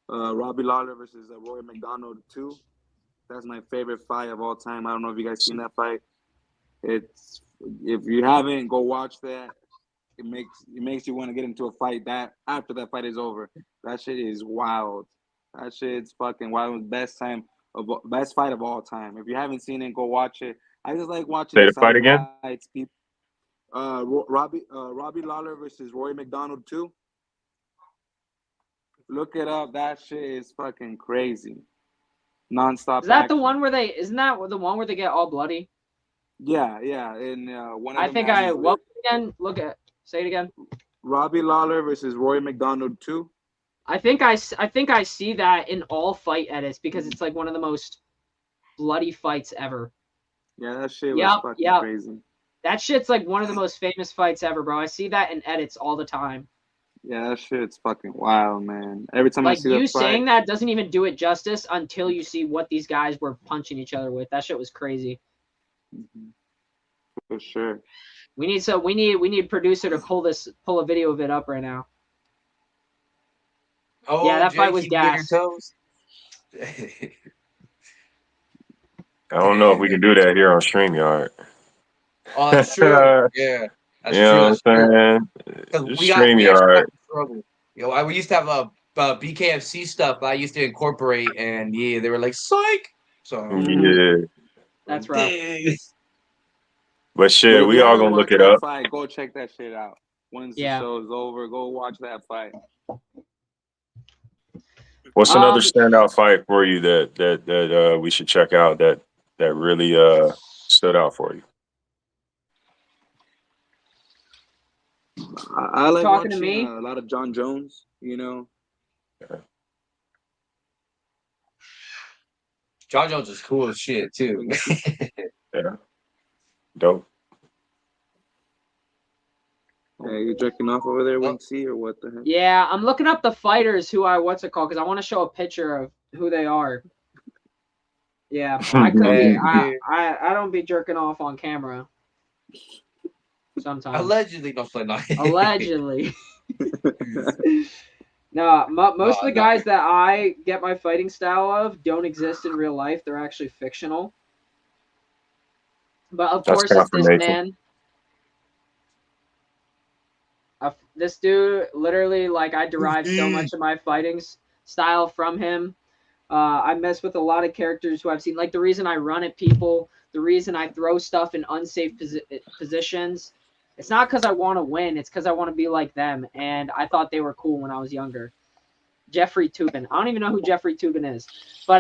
Robbie Lawler versus Roy McDonald 2. That's my favorite fight of all time. I don't know if you guys seen that fight. It's if you haven't, go watch that. It makes you want to get into a fight that after that fight is over. That shit is wild. That shit's fucking wild. Best fight of all time. If you haven't seen it, go watch it. I just like watching
the fight again.
Fights. People, Robbie Lawler versus Roy McDonald 2. Look it up. That shit is fucking crazy. Non-stop.
Is that action. The one where they? Isn't that the one where they get all bloody?
Yeah. And one of
I think I. What again? Say it again.
Robbie Lawler versus Roy McDonald 2.
I think I see that in all fight edits because it's like one of the most bloody fights ever.
Yeah, that shit was fucking crazy.
That shit's like one of the most famous fights ever, bro. I see that in edits all the time.
Yeah, that shit's fucking wild, man. Every time I see
you saying that doesn't even do it justice until you see what these guys were punching each other with. That shit was crazy.
Mm-hmm. For sure.
We need a producer to pull a video of it up right now.
Oh
yeah, that fight was gas.
I don't know if we can do that here on StreamYard.
Oh, that's true. Yeah, that's
You
true.
know
That's
what
true.
I'm saying?
Because we actually got
StreamYard.
in trouble. We used to have a BKFC stuff that I used to incorporate, and yeah, they were like, "Psych." So
Yeah.
That's rough.
But
But
shit,
if
we
you
all
haven't
gonna look
watched
it
that
up.
fight, go check that shit out. Once the
Yeah.
show is over, go watch that fight.
What's another standout fight for you that we should check out that really stood out for you?
I like
Talking to
watching
me?
a lot of John Jones. You know,
John Jones is cool as shit too.
Yeah. Dope.
yeah, you jerking off over there, Wing C, or what the heck?
Yeah, I'm looking up the fighters who what's it called? Because I want to show a picture of who they are. Yeah, I could be. I don't be jerking off on camera. Sometimes.
Allegedly, no, not.
Allegedly. No, most of the guys that I get my fighting style of don't exist in real life. They're actually fictional. But of course, it's this man. This dude, literally, like, I derive so much of my fighting style from him. I mess with a lot of characters who I've seen. Like, the reason I run at people, the reason I throw stuff in unsafe positions, it's not because I want to win. It's because I want to be like them. And I thought they were cool when I was younger. Jeffrey Toobin. I don't even know who Jeffrey Toobin is. But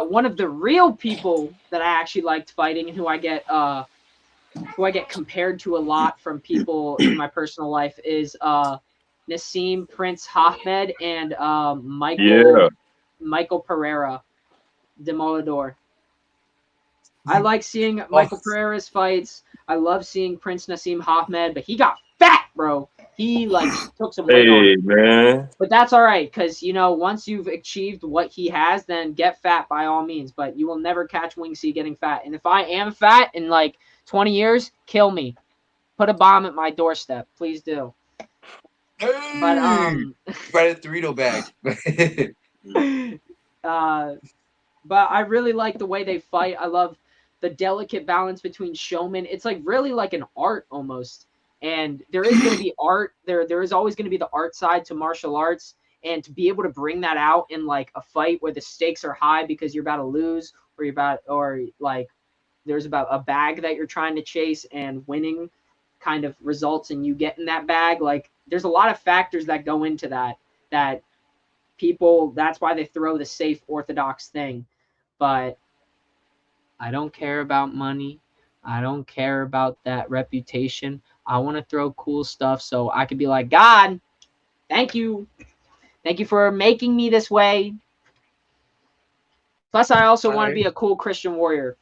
one of the real people that I actually liked fighting and who I get compared to a lot from people in my personal life is Nassim Prince Ahmed and Michael Pereira de Molador. I like seeing Michael Pereira's fights. I love seeing Prince Nassim Ahmed, but he got fat, bro. He like took some weight on him.
Man.
But that's all right, because once you've achieved what he has, then get fat by all means. But you will never catch Wing C getting fat. And if I am fat in like 20 years, kill me. Put a bomb at my doorstep. Please do. But
right at the Dorito bag.
But I really like the way they fight. I love the delicate balance between showmen. It's like really like an art almost. And there is going to be art. There is always going to be the art side to martial arts. And to be able to bring that out in like a fight where the stakes are high because you're about to lose, or there's about a bag that you're trying to chase, and winning kind of results in you getting that bag. Like, there's a lot of factors that go into that people, that's why they throw the safe orthodox thing. But I don't care about money. I don't care about that reputation. I want to throw cool stuff so I could be like, God, thank you. Thank you for making me this way. Plus, I also want to be a cool Christian warrior.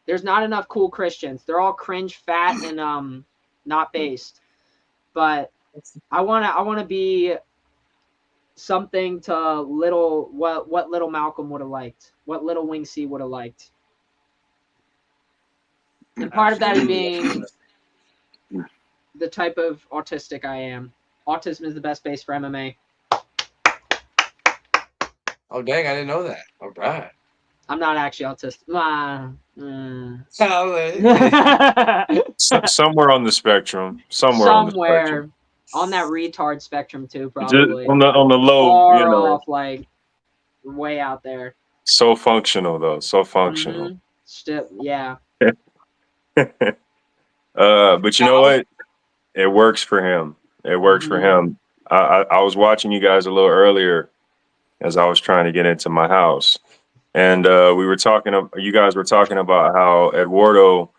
There's not enough cool Christians. They're all cringe, fat, and not based. But I want to be something to what little Malcolm would have liked, what little Wing C would have liked. And part of that is being the type of autistic I am. Autism is the best base for MMA.
Oh, dang, I didn't know that. All right.
I'm not actually autistic.
Somewhere on the spectrum. Somewhere on
that retard spectrum too, probably.
Just on the low,
far off, like way out there.
So functional though. So functional.
Yeah.
But you know what? It works for him. It works for him. I was watching you guys a little earlier as I was trying to get into my house. And you guys were talking about how Eduardo,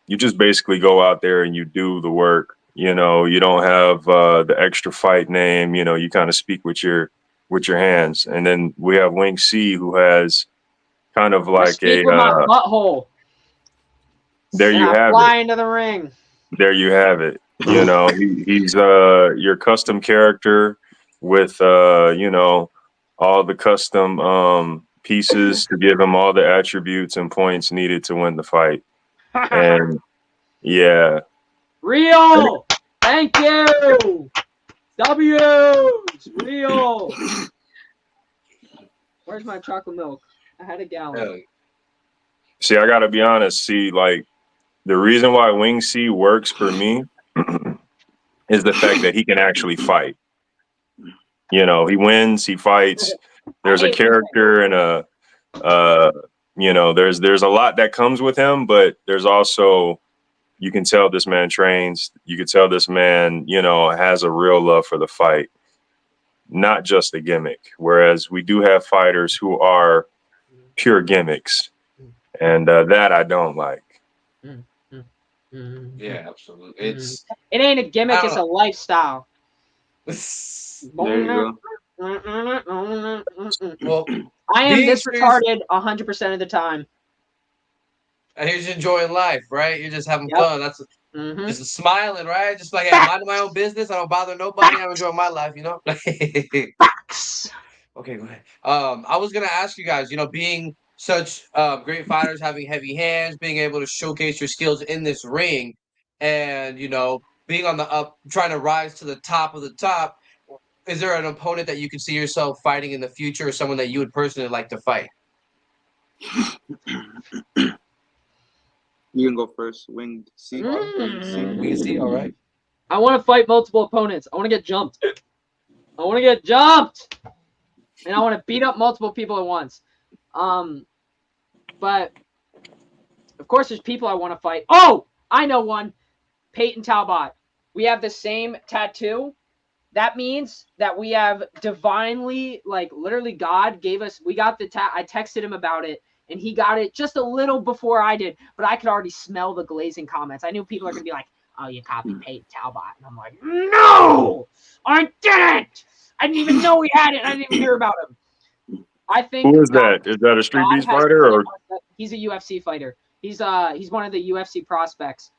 you just basically go out there and you do the work. You don't have the extra fight name. You kind of speak with your hands. And then we have Wing C, who has kind of like
with my butthole.
There you have it.
Fly into the ring.
There you have it. He's your custom character with all the custom pieces to give him all the attributes and points needed to win the fight. And yeah.
Real. Thank you. W's. Real. Where's my chocolate milk? I had a gallon.
Hell yeah.
See, I gotta be honest. See, like the reason why Wing C works for me is the fact that he can actually fight. You know, he wins, he fights. There's a
hate losing.
character and you know, there's a lot that comes with him, but there's also, you can tell this man trains. You can tell this man, you know, has a real love for the fight, not just a gimmick. Whereas we do have fighters who are pure gimmicks, and that I don't like.
Yeah, absolutely. It's
It ain't a gimmick,
I
it's a
don't
lifestyle.
There you go.
well,
I am
being
this
experienced,
retarded 100% of the time.
and you're just enjoying life, right? You're just having
Yep.
fun. That's just smiling, right? Just like, hey, I'm minding my own business. I don't bother nobody. I'm enjoying my life, you know.
Facts.
Okay, go ahead. I was gonna ask you guys, you know, being such great fighters, having heavy hands, being able to showcase your skills in this ring, and you know, being on the up, trying to rise to the top of the top. Is there an opponent that you could see yourself fighting in the future, or someone that you would personally like to fight?
You can go first. Winged C.
We can see. All right.
I want to fight multiple opponents. I want to get jumped. I want to get jumped. And I want to beat up multiple people at once. But of course, there's people I want to fight. Oh, I know one. Peyton Talbot. We have the same tattoo. That means that we have divinely, like literally God gave us, we got the I texted him about it and he got it just a little before I did, but I could already smell the glazing comments. I knew people are going to be like, oh, you copied Peyton Talbot. And I'm like, no, I didn't. I didn't even know he had it. I didn't even hear about him. I think
Who is that? Is that a Street Beefs fighter or?
He's a UFC fighter. He's one of the UFC prospects.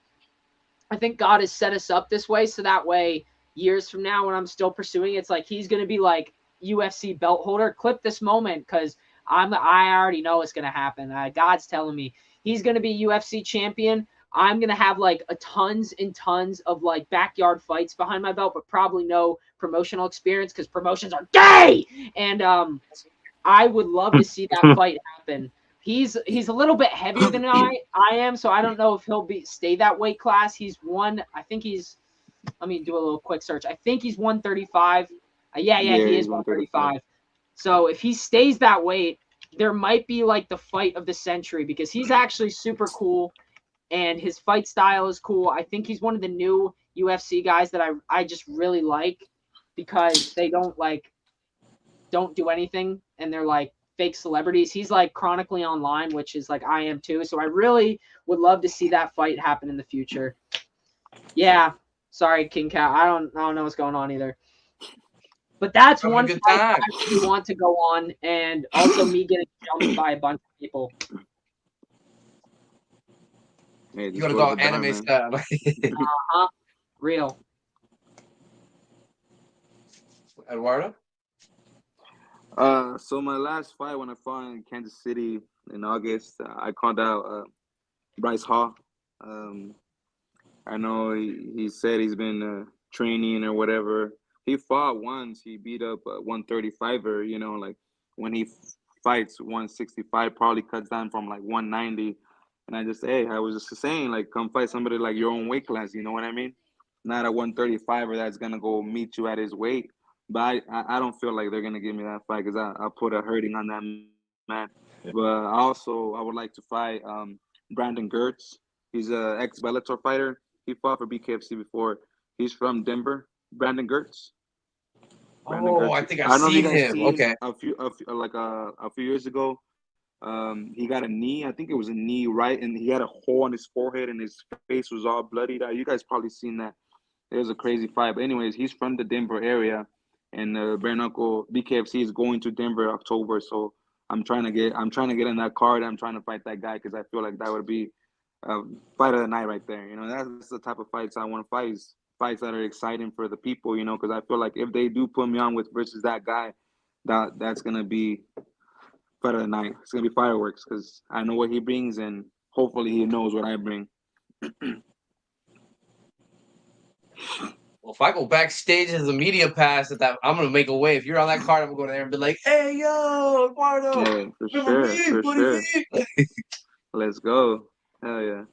I think God has set us up this way so that way years from now when I'm still pursuing, it's like he's going to be like UFC belt holder. Clip this moment because I already know it's going to happen. God's telling me he's going to be UFC champion. I'm going to have like a tons and tons of like backyard fights behind my belt, but probably no promotional experience because promotions are gay. And I would love to see that fight happen. He's a little bit heavier than I am, so I don't know if he'll stay that weight class. I think he's, let me do a little quick search. I think he's 135. Yeah, he is 135. So if he stays that weight, there might be like the fight of the century because he's actually super cool and his fight style is cool. I think he's one of the new UFC guys that I just really like because they don't do anything and they're like fake celebrities. He's like chronically online, which is like I am too. So I really would love to see that fight happen in the future. Yeah. Sorry, King Cat. I don't know what's going on either. But that's one fight I actually want to go on, and also me getting jumped by a bunch of people.
Hey,
you gotta go anime style.
Real.
Eduardo?
So my last fight when I fought in Kansas City in August, I called out Bryce Hall. I know he said he's been training or whatever. He fought once. He beat up a 135er. You know, like when he fights 165, probably cuts down from like 190. And I was just saying, like, come fight somebody like your own weight class. You know what I mean? Not a 135er that's gonna go meet you at his weight. But I don't feel like they're gonna give me that fight because I put a hurting on that man. But also I would like to fight Brandon Gertz. He's a ex Bellator fighter. He fought for BKFC before. He's from Denver. Brandon Gertz.
Gertz. I think I've seen him. Okay.
A few years ago, he got a knee. I think it was a knee, right? And he had a hole on his forehead, and his face was all bloodied out. You guys probably seen that. It was a crazy fight. But anyways, he's from the Denver area, and bare knuckle BKFC is going to Denver October. So I'm trying to get in that card. I'm trying to fight that guy because I feel like that would be fight of the night right there. You know, that's the type of fights I want to fight. Is fights that are exciting for the people. You know, because I feel like if they do put me on with versus that guy, that's gonna be fight of the night. It's gonna be fireworks because I know what he brings, and hopefully he knows what I bring.
Well, if I go backstage as a media pass, I'm gonna make a way. If you're on that card, I'm gonna go there and be like, "Hey, yo, Eduardo,
Yeah, for sure. Let's go. Hell yeah.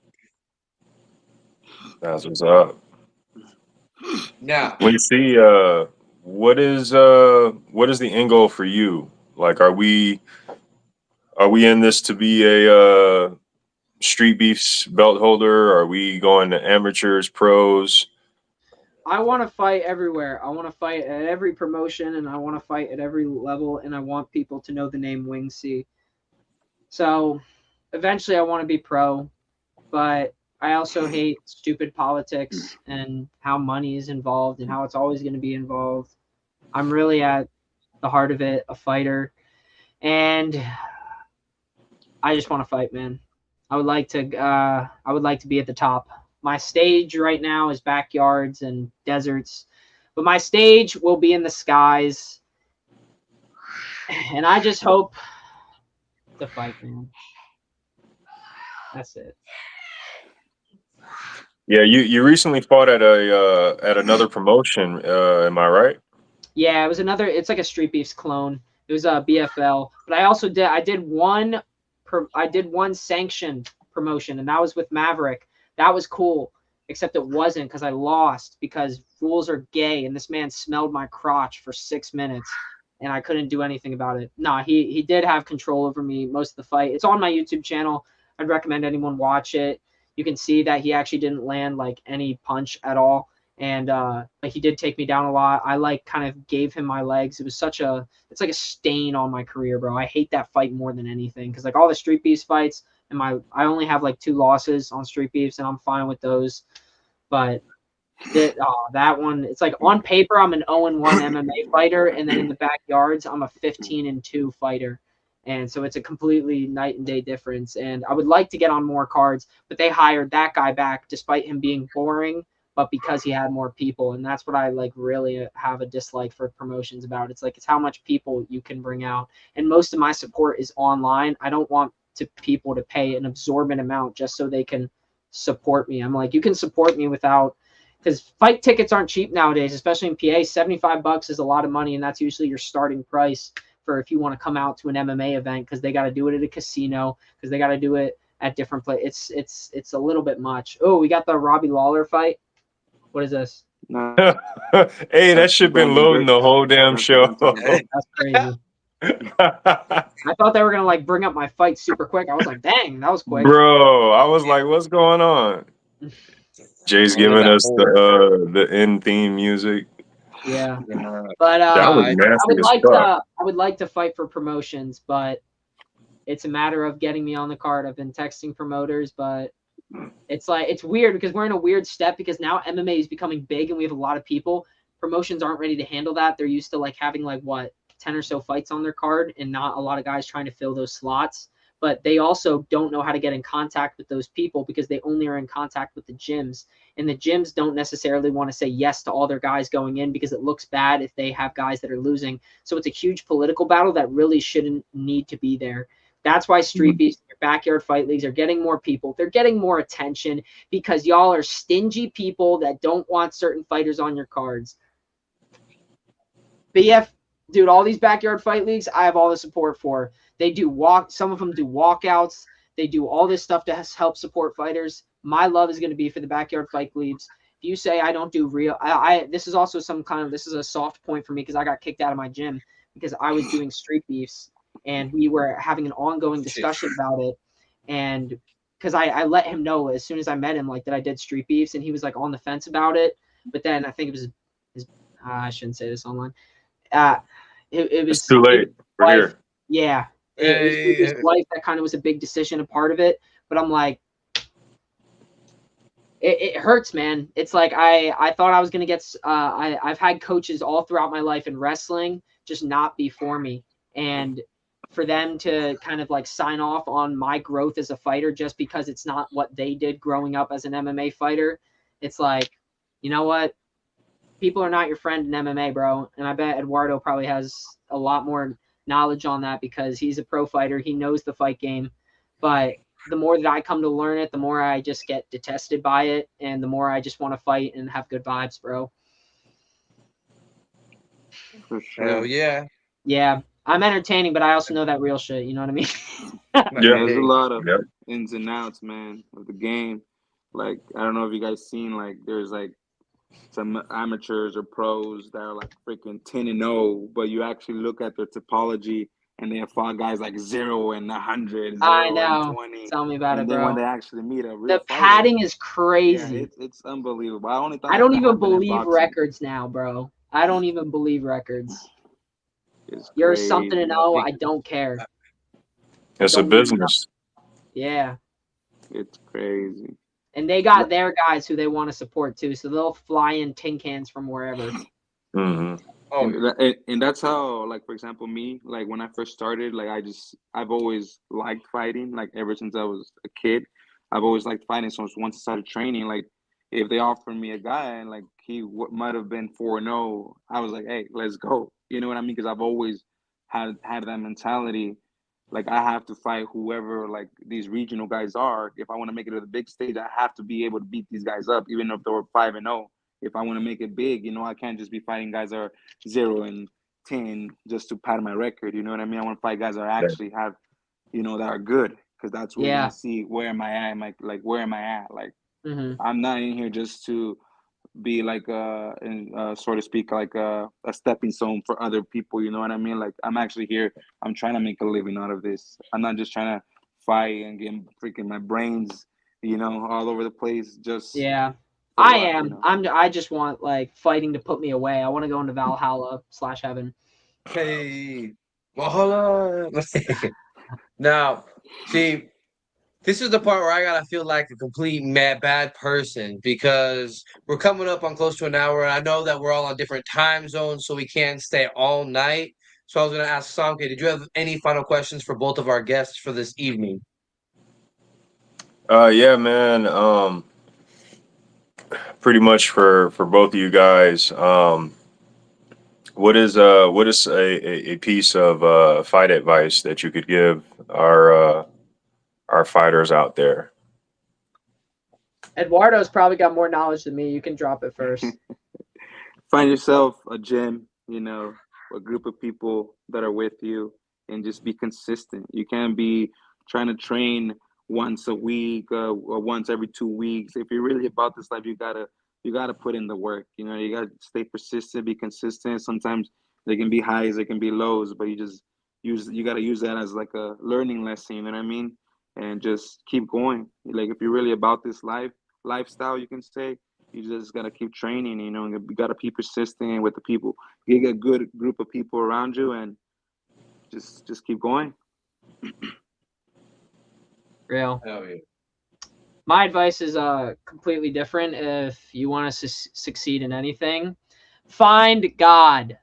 That's what's up.
Now,
When you see, what is the end goal for you? Like, are we in this to be a Street Beefs belt holder? Are we going to amateurs, pros?
I want to fight everywhere. I want to fight at every promotion, and I want to fight at every level, and I want people to know the name Wing C. So eventually I want to be pro, but I also hate stupid politics and how money is involved and how it's always going to be involved. I'm really at the heart of it, a fighter, and I just want to fight, man. I would like to be at the top. My stage right now is backyards and deserts, but my stage will be in the skies. And I just hope to fight, man. That's it.
Yeah, you recently fought at another promotion. Am I right?
Yeah, it was another. It's like a Street Beefs clone. It was a BFL, but I did one sanctioned promotion, and that was with Maverick. That was cool, except it wasn't because I lost because rules are gay, and this man smelled my crotch for 6 minutes, and I couldn't do anything about it. Nah, he did have control over me most of the fight. It's on my YouTube channel. I'd recommend anyone watch it. You can see that he actually didn't land like any punch at all. And he did take me down a lot. I like kind of gave him my legs. It's like a stain on my career, bro. I hate that fight more than anything because like all the Street Beefs fights and I only have like 2 losses on Street Beefs and I'm fine with those. But that one, it's like on paper I'm an 0-1 MMA fighter, and then in the backyards I'm a 15-2 fighter. And so it's a completely night and day difference. And I would like to get on more cards, but they hired that guy back despite him being boring, but because he had more people. And that's what I like really have a dislike for promotions about. It's like, it's how much people you can bring out. And most of my support is online. I don't want people to pay an absorbent amount just so they can support me. I'm like, you can support me without, because fight tickets aren't cheap nowadays, especially in PA. $75 is a lot of money, and that's usually your starting price for if you want to come out to an MMA event, because they got to do it at a casino, because they got to do it at different places. It's a little bit much. Oh, we got the Robbie Lawler fight. What is this?
Hey, that shit been loading the whole damn show.
That's crazy. I thought they were gonna like bring up my fight super quick. I was like, dang, that was quick.
Bro, I was like, what's going on? Jay's giving us the end theme music.
Yeah. But
that was nasty
I would like to fight for promotions, but it's a matter of getting me on the card. I've been texting promoters, but it's like, it's weird because we're in a weird step because now MMA is becoming big and we have a lot of people. Promotions aren't ready to handle that. They're used to like having like 10 or so fights on their card and not a lot of guys trying to fill those slots. But they also don't know how to get in contact with those people because they only are in contact with the gyms. And the gyms don't necessarily want to say yes to all their guys going in because it looks bad if they have guys that are losing. So it's a huge political battle that really shouldn't need to be there. That's why Street Beefs, their backyard fight leagues are getting more people. They're getting more attention because y'all are stingy people that don't want certain fighters on your cards. BF, dude, all these backyard fight leagues, I have all the support for. They do some of them do walkouts. They do all this stuff to help support fighters. My love is going to be for the backyard fight leagues. If you say I don't do real, this is also this is a soft point for me because I got kicked out of my gym because I was doing Street Beefs and we were having an ongoing discussion about it. And because I let him know as soon as I met him, like that I did Street Beefs, and he was like on the fence about it. But then I think it was I shouldn't say this online. It was
it's too late. We're here.
Yeah. It was his wife that kind of was a big decision, a part of it. But I'm like, it hurts, man. It's like I thought I was gonna get. I've had coaches all throughout my life in wrestling just not be for me, and for them to kind of like sign off on my growth as a fighter just because it's not what they did growing up as an MMA fighter. It's like, you know what? People are not your friend in MMA, bro. And I bet Eduardo probably has a lot more knowledge on that because he's a pro fighter. He knows the fight game. But the more that I come to learn it, the more I just get detested by it. And the more I just want to fight and have good vibes, bro.
For sure.
Hell yeah.
Yeah, I'm entertaining, but I also know that real shit. You know what I mean?
Yeah.
There's a lot of
Yep.
ins and outs, man, of the game. Like, I don't know if you guys seen, like, there's like some amateurs or pros that are like freaking 10-0, but you actually look at their topology and they have fought guys like 0 and 100,
I
0 and
know.
20.
Tell me about
And
it,
then when
bro.
they actually meet a real
The
fighter,
padding is
yeah,
crazy.
it's unbelievable. I only thought
I
that
don't
could
even
happen in
believe
boxing.
records now, bro. I don't even believe records.
It's
You're
crazy.
something to know. I don't care.
It's a
Don't need to know.
business.
Yeah.
It's crazy.
And they got their guys who they want to support too, so they'll fly in tin cans from wherever.
Hmm.
Oh,
And that's how, like, for example, me, like when I first started, like I've always liked fighting, like ever since I was a kid. I've always liked fighting. So once I started training, like if they offered me a guy and like he might have been 4-0, I was like, hey, let's go. You know what I mean? Because I've always had that mentality. Like I have to fight whoever like these regional guys are. If I want to make it to the big stage, I have to be able to beat these guys up, even if they were 5-0. If I want to make it big, I can't just be fighting guys that are 0-10 just to pad my record. You know what I mean? I want to fight guys that actually have, that are good, because that's where you're
Yeah.
gonna see where am I at. Where am I at? Like
Mm-hmm.
I'm not in here just to be like so to speak, like a stepping stone for other people. You know what I mean? Like I'm actually here. I'm trying to make a living out of this. I'm not just trying to fight and get freaking my brains, all over the place. Just
Yeah.
for
I
what,
am. I just want like fighting to put me away. I want to go into Valhalla/Heaven.
hey. Well, hold on. Now, see, this is the part where I gotta feel like a complete bad person because we're coming up on close to an hour, and I know that we're all on different time zones, so we can't stay all night. So I was gonna ask Samke, did you have any final questions for both of our guests for this evening?
Yeah, man. Pretty much for both of you guys. What is a piece of fight advice that you could give our fighters out there?
Eduardo's probably got more knowledge than me. You can drop it first.
Find yourself a gym, a group of people that are with you, and just be consistent. You can't be trying to train once a week or once every 2 weeks. If you're really about this life, you gotta put in the work. You gotta stay persistent, be consistent. Sometimes there can be highs, there can be lows, but you gotta use that as like a learning lesson. You know what I mean? And just keep going. Like if you're really about this lifestyle, you can say, you just gotta keep training, and you gotta be persistent with the people. You get a good group of people around you, and just keep going.
Real.
Hell yeah.
My advice is completely different. If you want to succeed in anything, find God.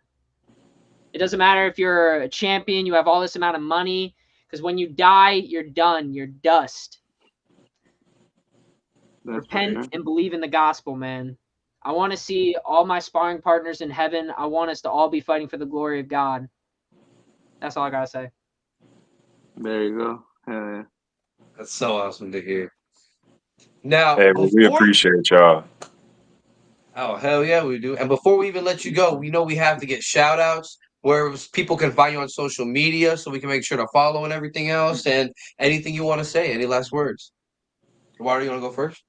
It doesn't matter if you're a champion, you have all this amount of money, because when you die, you're done. You're dust.
That's
Repent
fair.
and believe in the gospel, man. I want to see all my sparring partners in heaven. I want us to all be fighting for the glory of God. That's all I gotta say.
There you go. Yeah.
That's so awesome to hear. Now,
Hey, we appreciate y'all.
oh, hell yeah, we do. And before we even let you go, we know we have to get shout outs where people can find you on social media so we can make sure to follow and everything else. And anything you want to say, any last words? Eduardo, you want to go first?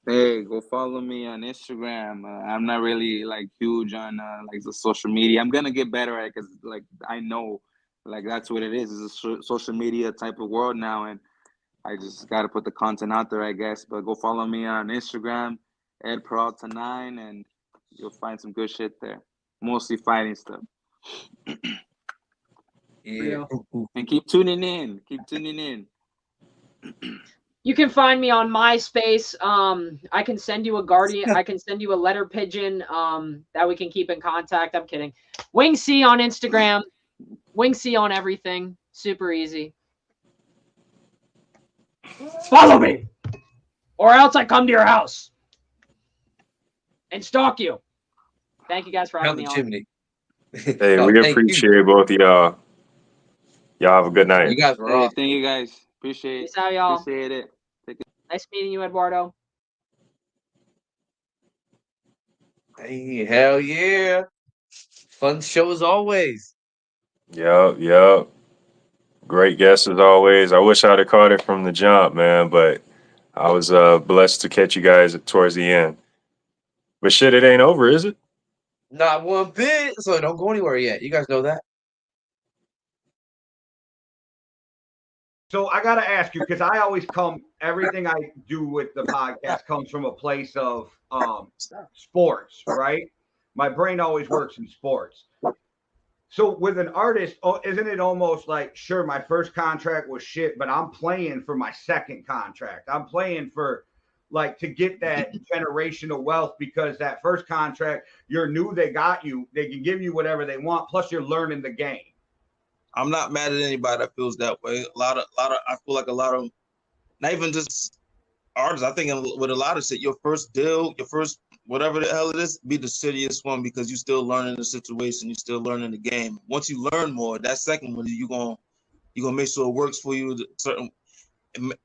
Hey, go follow me on Instagram. I'm not really like huge on like the social media. I'm gonna get better at it, because like I know like that's what it is. It's a social media type of world now, and I just got to put the content out there, I guess. But go follow me on Instagram, Ed Peralta 9, and you'll find some good shit there. Mostly fighting stuff.
Yeah.
Real.
And keep tuning in. Keep tuning in.
You can find me on MySpace. I can send you a guardian. I can send you a letter pigeon. That we can keep in contact. I'm kidding. Wing C on Instagram. Wing C on everything. Super easy. Follow me, or else I come to your house and stalk you. Thank you guys for having
Down the
me on.
chimney.
Hey,
No,
we
thank you.
appreciate both of y'all. Y'all have a good night.
You guys were
Hey,
awesome.
thank you guys. Appreciate
Peace out, y'all.
appreciate it.
Nice meeting you, Eduardo.
Hey, hell yeah. Fun show as always.
Yep. Great guest as always. I wish I'd have caught it from the jump, man, but I was blessed to catch you guys towards the end. But shit, it ain't over, is it?
Not one bit. So don't go anywhere yet. You guys know that.
So I got to ask you, because I always everything I do with the podcast comes from a place of sports, right? My brain always works in sports. So with an artist, isn't it almost like, sure, my first contract was shit, but I'm playing for my second contract. I'm playing for to get that generational wealth, because that first contract, you're new, they got you, they can give you whatever they want, plus you're learning the game.
I'm not mad at anybody that feels that way. I feel like a lot of, not even just artists, I think with a lot of shit, your first deal, your first whatever the hell it is, be the shittiest one, because you're still learning the situation, you're still learning the game. Once you learn more, that second one, you're gonna make sure it works for you.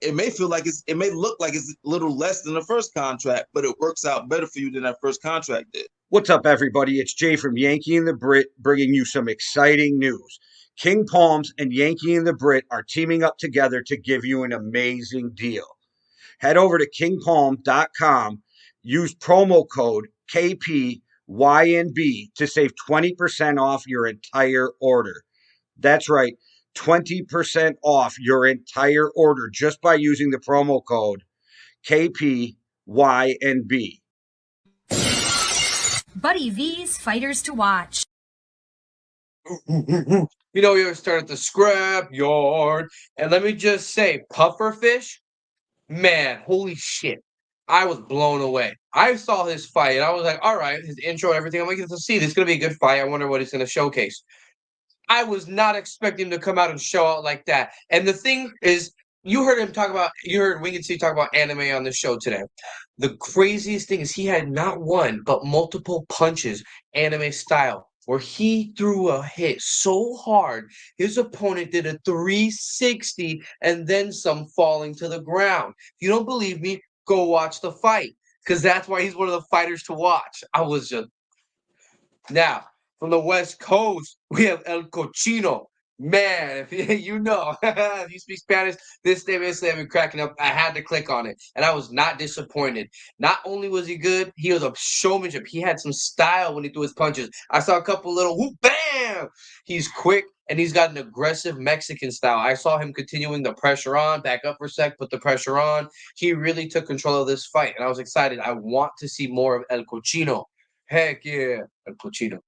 It may feel like it may look like it's a little less than the first contract, but it works out better for you than that first contract did.
What's up, everybody? It's Jay from Yankee and the Brit, bringing you some exciting news. King Palms and Yankee and the Brit are teaming up together to give you an amazing deal. Head over to kingpalm.com, use promo code KPYNB to save 20% off your entire order. That's right, 20% off your entire order just by using the promo code KPYNB.
Buddy V's Fighters to Watch.
You know, you start at the scrap yard. And let me just say, pufferfish, man, holy shit. I was blown away. I saw his fight, and I was like, all right, his intro, everything. I'm like, let's see, this is going to be a good fight. I wonder what he's going to showcase. I was not expecting him to come out and show out like that. And the thing is, you heard Winged C talk about anime on the show today. The craziest thing is he had not one, but multiple punches, anime style, where he threw a hit so hard, his opponent did a 360 and then some, falling to the ground. If you don't believe me, go watch the fight, because that's why he's one of the fighters to watch. I was just... Now, from the West Coast, we have El Cochino. Man, if you know, if you speak Spanish, this name is been cracking up. I had to click on it, and I was not disappointed. Not only was he good, he was a showmanship. He had some style when he threw his punches. I saw a couple little whoop, bam! He's quick, and he's got an aggressive Mexican style. I saw him continuing the pressure on, back up for a sec, put the pressure on. He really took control of this fight, and I was excited. I want to see more of El Cochino. Heck yeah, El Cochino.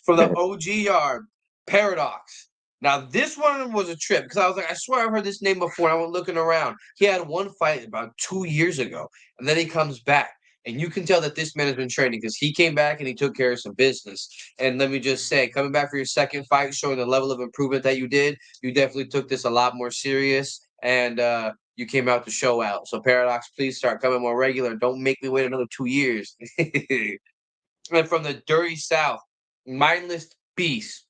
From the OG yard, Paradox. Now, this one was a trip, because I was like, I swear I've heard this name before. And I went looking around. He had one fight about 2 years ago, and then he comes back. And you can tell that this man has been training, because he came back and he took care of some business. And let me just say, coming back for your second fight, showing the level of improvement that you did, you definitely took this a lot more serious. And you came out to show out. So Paradox, please start coming more regular. Don't make me wait another 2 years. And from the dirty South, Mindless Beast.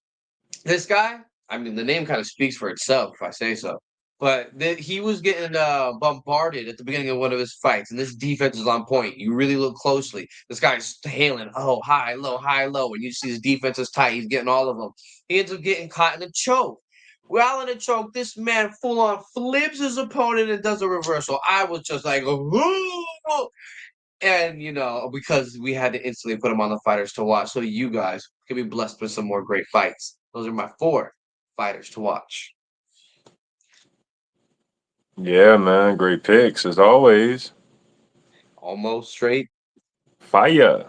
This guy, I mean, the name kind of speaks for itself, if I say so. But he was getting bombarded at the beginning of one of his fights, and this defense is on point. You really look closely. This guy's hailing, high, low, and you see his defense is tight. He's getting all of them. He ends up getting caught in a choke. While in a choke, this man full-on flips his opponent and does a reversal. I was just like, ooh! And, you know, because we had to instantly put him on the fighters to watch, so you guys can be blessed with some more great fights. Those are my 4 fighters to watch.
Yeah, man. Great picks as always.
Almost straight.
Fire.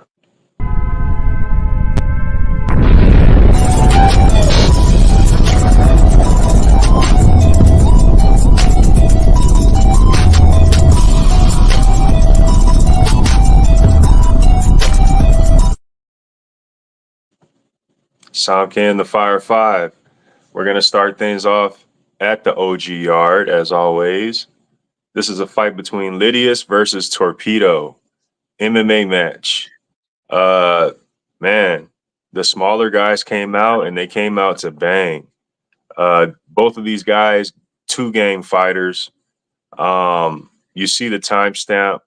Somkin the Fire 5. We're going to start things off at the OG yard, as always. This is a fight between Lydius versus Torpedo. MMA match. Man, the smaller guys came out, and they came out to bang. Both of these guys, 2-game fighters. You see the timestamp.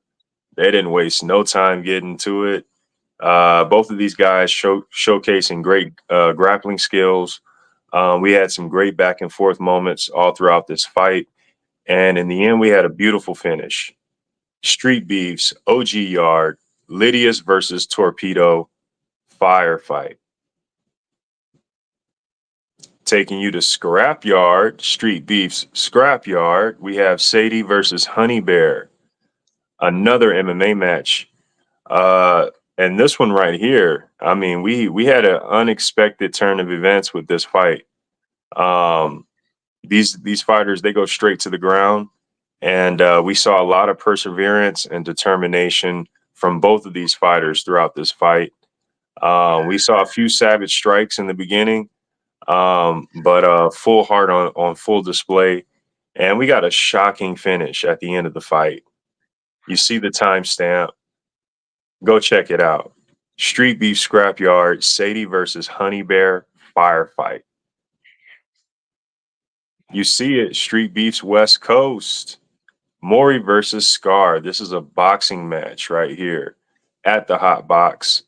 They didn't waste no time getting to it. Both of these guys showcasing great grappling skills. We had some great back and forth moments all throughout this fight. And in the end, we had a beautiful finish. StreetBeefs, OG Yard, Lydius versus Torpedo, firefight. Taking you to Scrapyard, StreetBeefs Scrapyard, we have Sadie versus Honey Bear, another MMA match. And this one right here, I mean, we had an unexpected turn of events with this fight. These fighters, they go straight to the ground, and we saw a lot of perseverance and determination from both of these fighters throughout this fight. We saw a few savage strikes in the beginning, but full heart on full display, and we got a shocking finish at the end of the fight. You see the timestamp. Go check it out. Street Beef Scrapyard, Sadie versus Honey Bear, firefight. You see it, Street Beefs West Coast, Maury versus Scar. This is a boxing match right here at the Hot Box.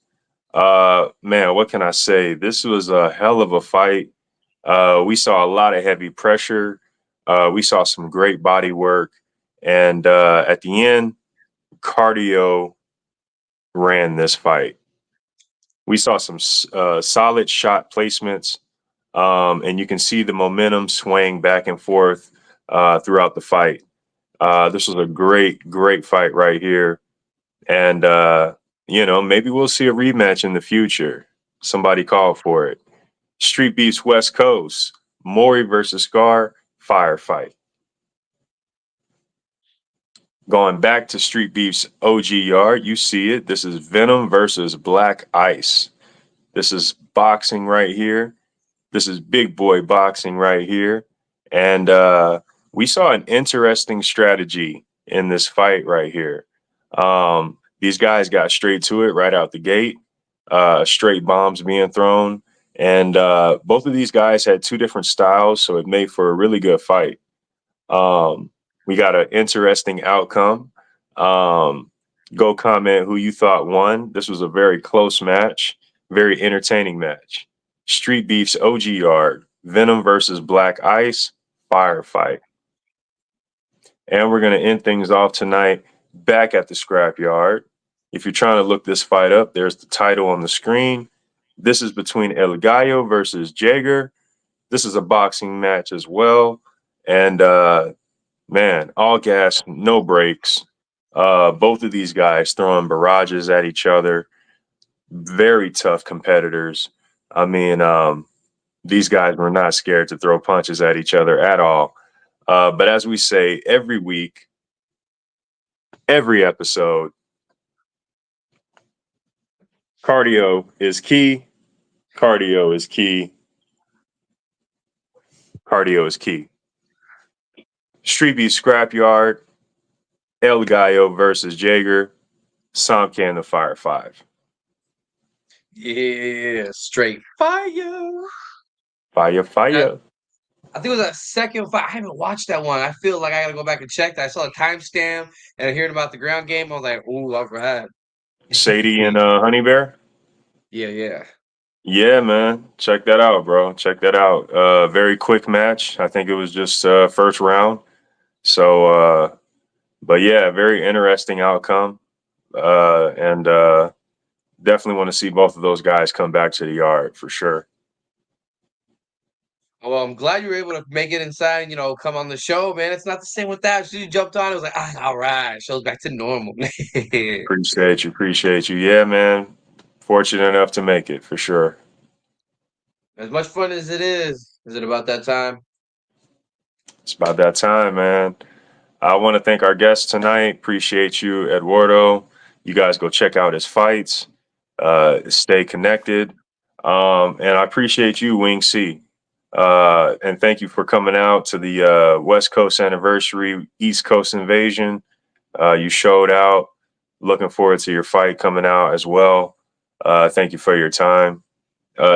Man, what can I say? This was a hell of a fight. We saw a lot of heavy pressure. We saw some great body work. And at the end, cardio ran this fight. We saw some solid shot placements, and you can see the momentum swaying back and forth throughout the fight. This was a great fight right here. And, maybe we'll see a rematch in the future. Somebody called for it. Street Beefs West Coast, Maury versus Scar, firefight. Going back to Street Beefs OG Yard, you see it. This is Venom versus Black Ice. This is boxing right here. This is big boy boxing right here. And we saw an interesting strategy in this fight right here. These guys got straight to it right out the gate, straight bombs being thrown. And both of these guys had two different styles, so it made for a really good fight. We got an interesting outcome. Go comment who you thought won. This was a very close match, very entertaining match. Street Beefs OG Yard, Venom versus Black Ice, firefight. And we're going to end things off tonight back at the Scrapyard. If you're trying to look this fight up, there's the title on the screen. This is between El Gallo versus Jaeger. This is a boxing match as well. And man, all gas, no brakes. Both of these guys throwing barrages at each other. Very tough competitors. I mean, these guys were not scared to throw punches at each other at all. But as we say every week, every episode, cardio is key. Cardio is key. Cardio is key. Street Beef Scrapyard, El Gallo versus Jaeger, Somcan the Fire 5.
Yeah, straight fire.
Fire.
I think it was a second fight. I haven't watched that one. I feel like I gotta go back and check that. I saw a timestamp and I heard about the ground game. I was like, ooh, all right.
Sadie and Honey Bear.
Yeah.
Yeah, man. Check that out, bro. Check that out. Very quick match. I think it was just first round. So, but yeah, very interesting outcome. And definitely want to see both of those guys come back to the yard for sure.
Well, I'm glad you were able to make it inside and, come on the show, man. It's not the same without you. You jumped on. It was like, all right. Show's back to normal.
Appreciate you. Yeah, man. Fortunate enough to make it for sure.
As much fun as it is it about that time?
It's about that time, man. I want to thank our guests tonight. Appreciate you, Eduardo. You guys go check out his fights. Stay connected. And I appreciate you, Wing C. And thank you for coming out to the West Coast anniversary, East Coast invasion. You showed out. Looking forward to your fight coming out as well. Thank you for your time.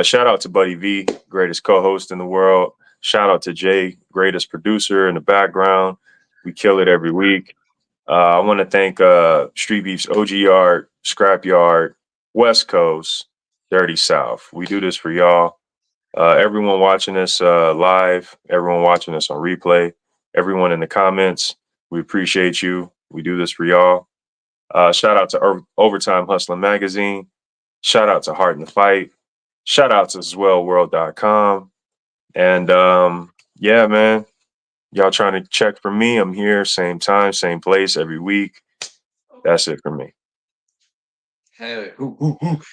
Shout out to Buddy V, greatest co-host in the world. Shout out to Jay, greatest producer in the background. We kill it every week. I want to thank Street Beefs OG Yard, Scrapyard, West Coast, Dirty South. We do this for y'all. Everyone watching us live, everyone watching us on replay, everyone in the comments, we appreciate you. We do this for y'all. Shout out to Overtime Hustling Magazine. Shout out to Heart in the Fight. Shout out to swellworld.com. And yeah, man, y'all trying to check for me. I'm here, same time, same place every week. That's it for me.
Hey,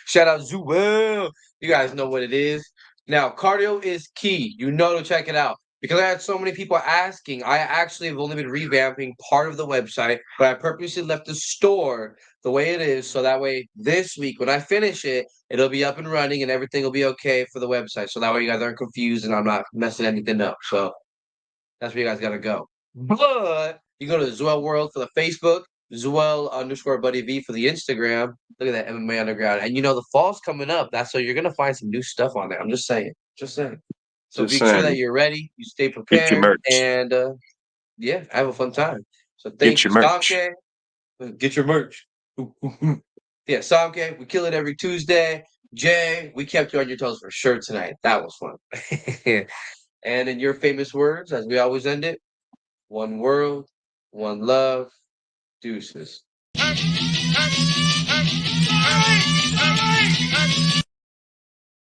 shout out Zuel. You guys know what it is. Now, cardio is key. You know to check it out. Because I had so many people asking, I actually have only been revamping part of the website, but I purposely left the store the way it is. So that way, this week, when I finish it, it'll be up and running and everything will be okay for the website. So that way, you guys aren't confused and I'm not messing anything up. So that's where you guys got to go. But you go to Zuel World for the Facebook, Zuel_Buddy V for the Instagram. Look at that MMA Underground. And you know, the fall's coming up. That's so you're going to find some new stuff on there. I'm just saying. Just saying. So
Just
be sure
saying.
that you're ready. You stay
Get your
prepared.
merch.
And yeah, have a fun time. So
Get
thank
your
you,
merch.
Samke. Get your merch. Yeah, Samke, we kill it every Tuesday. Jay, we kept you on your toes for sure tonight. That was fun. And in your famous words, as we always end it, one world, one love, deuces.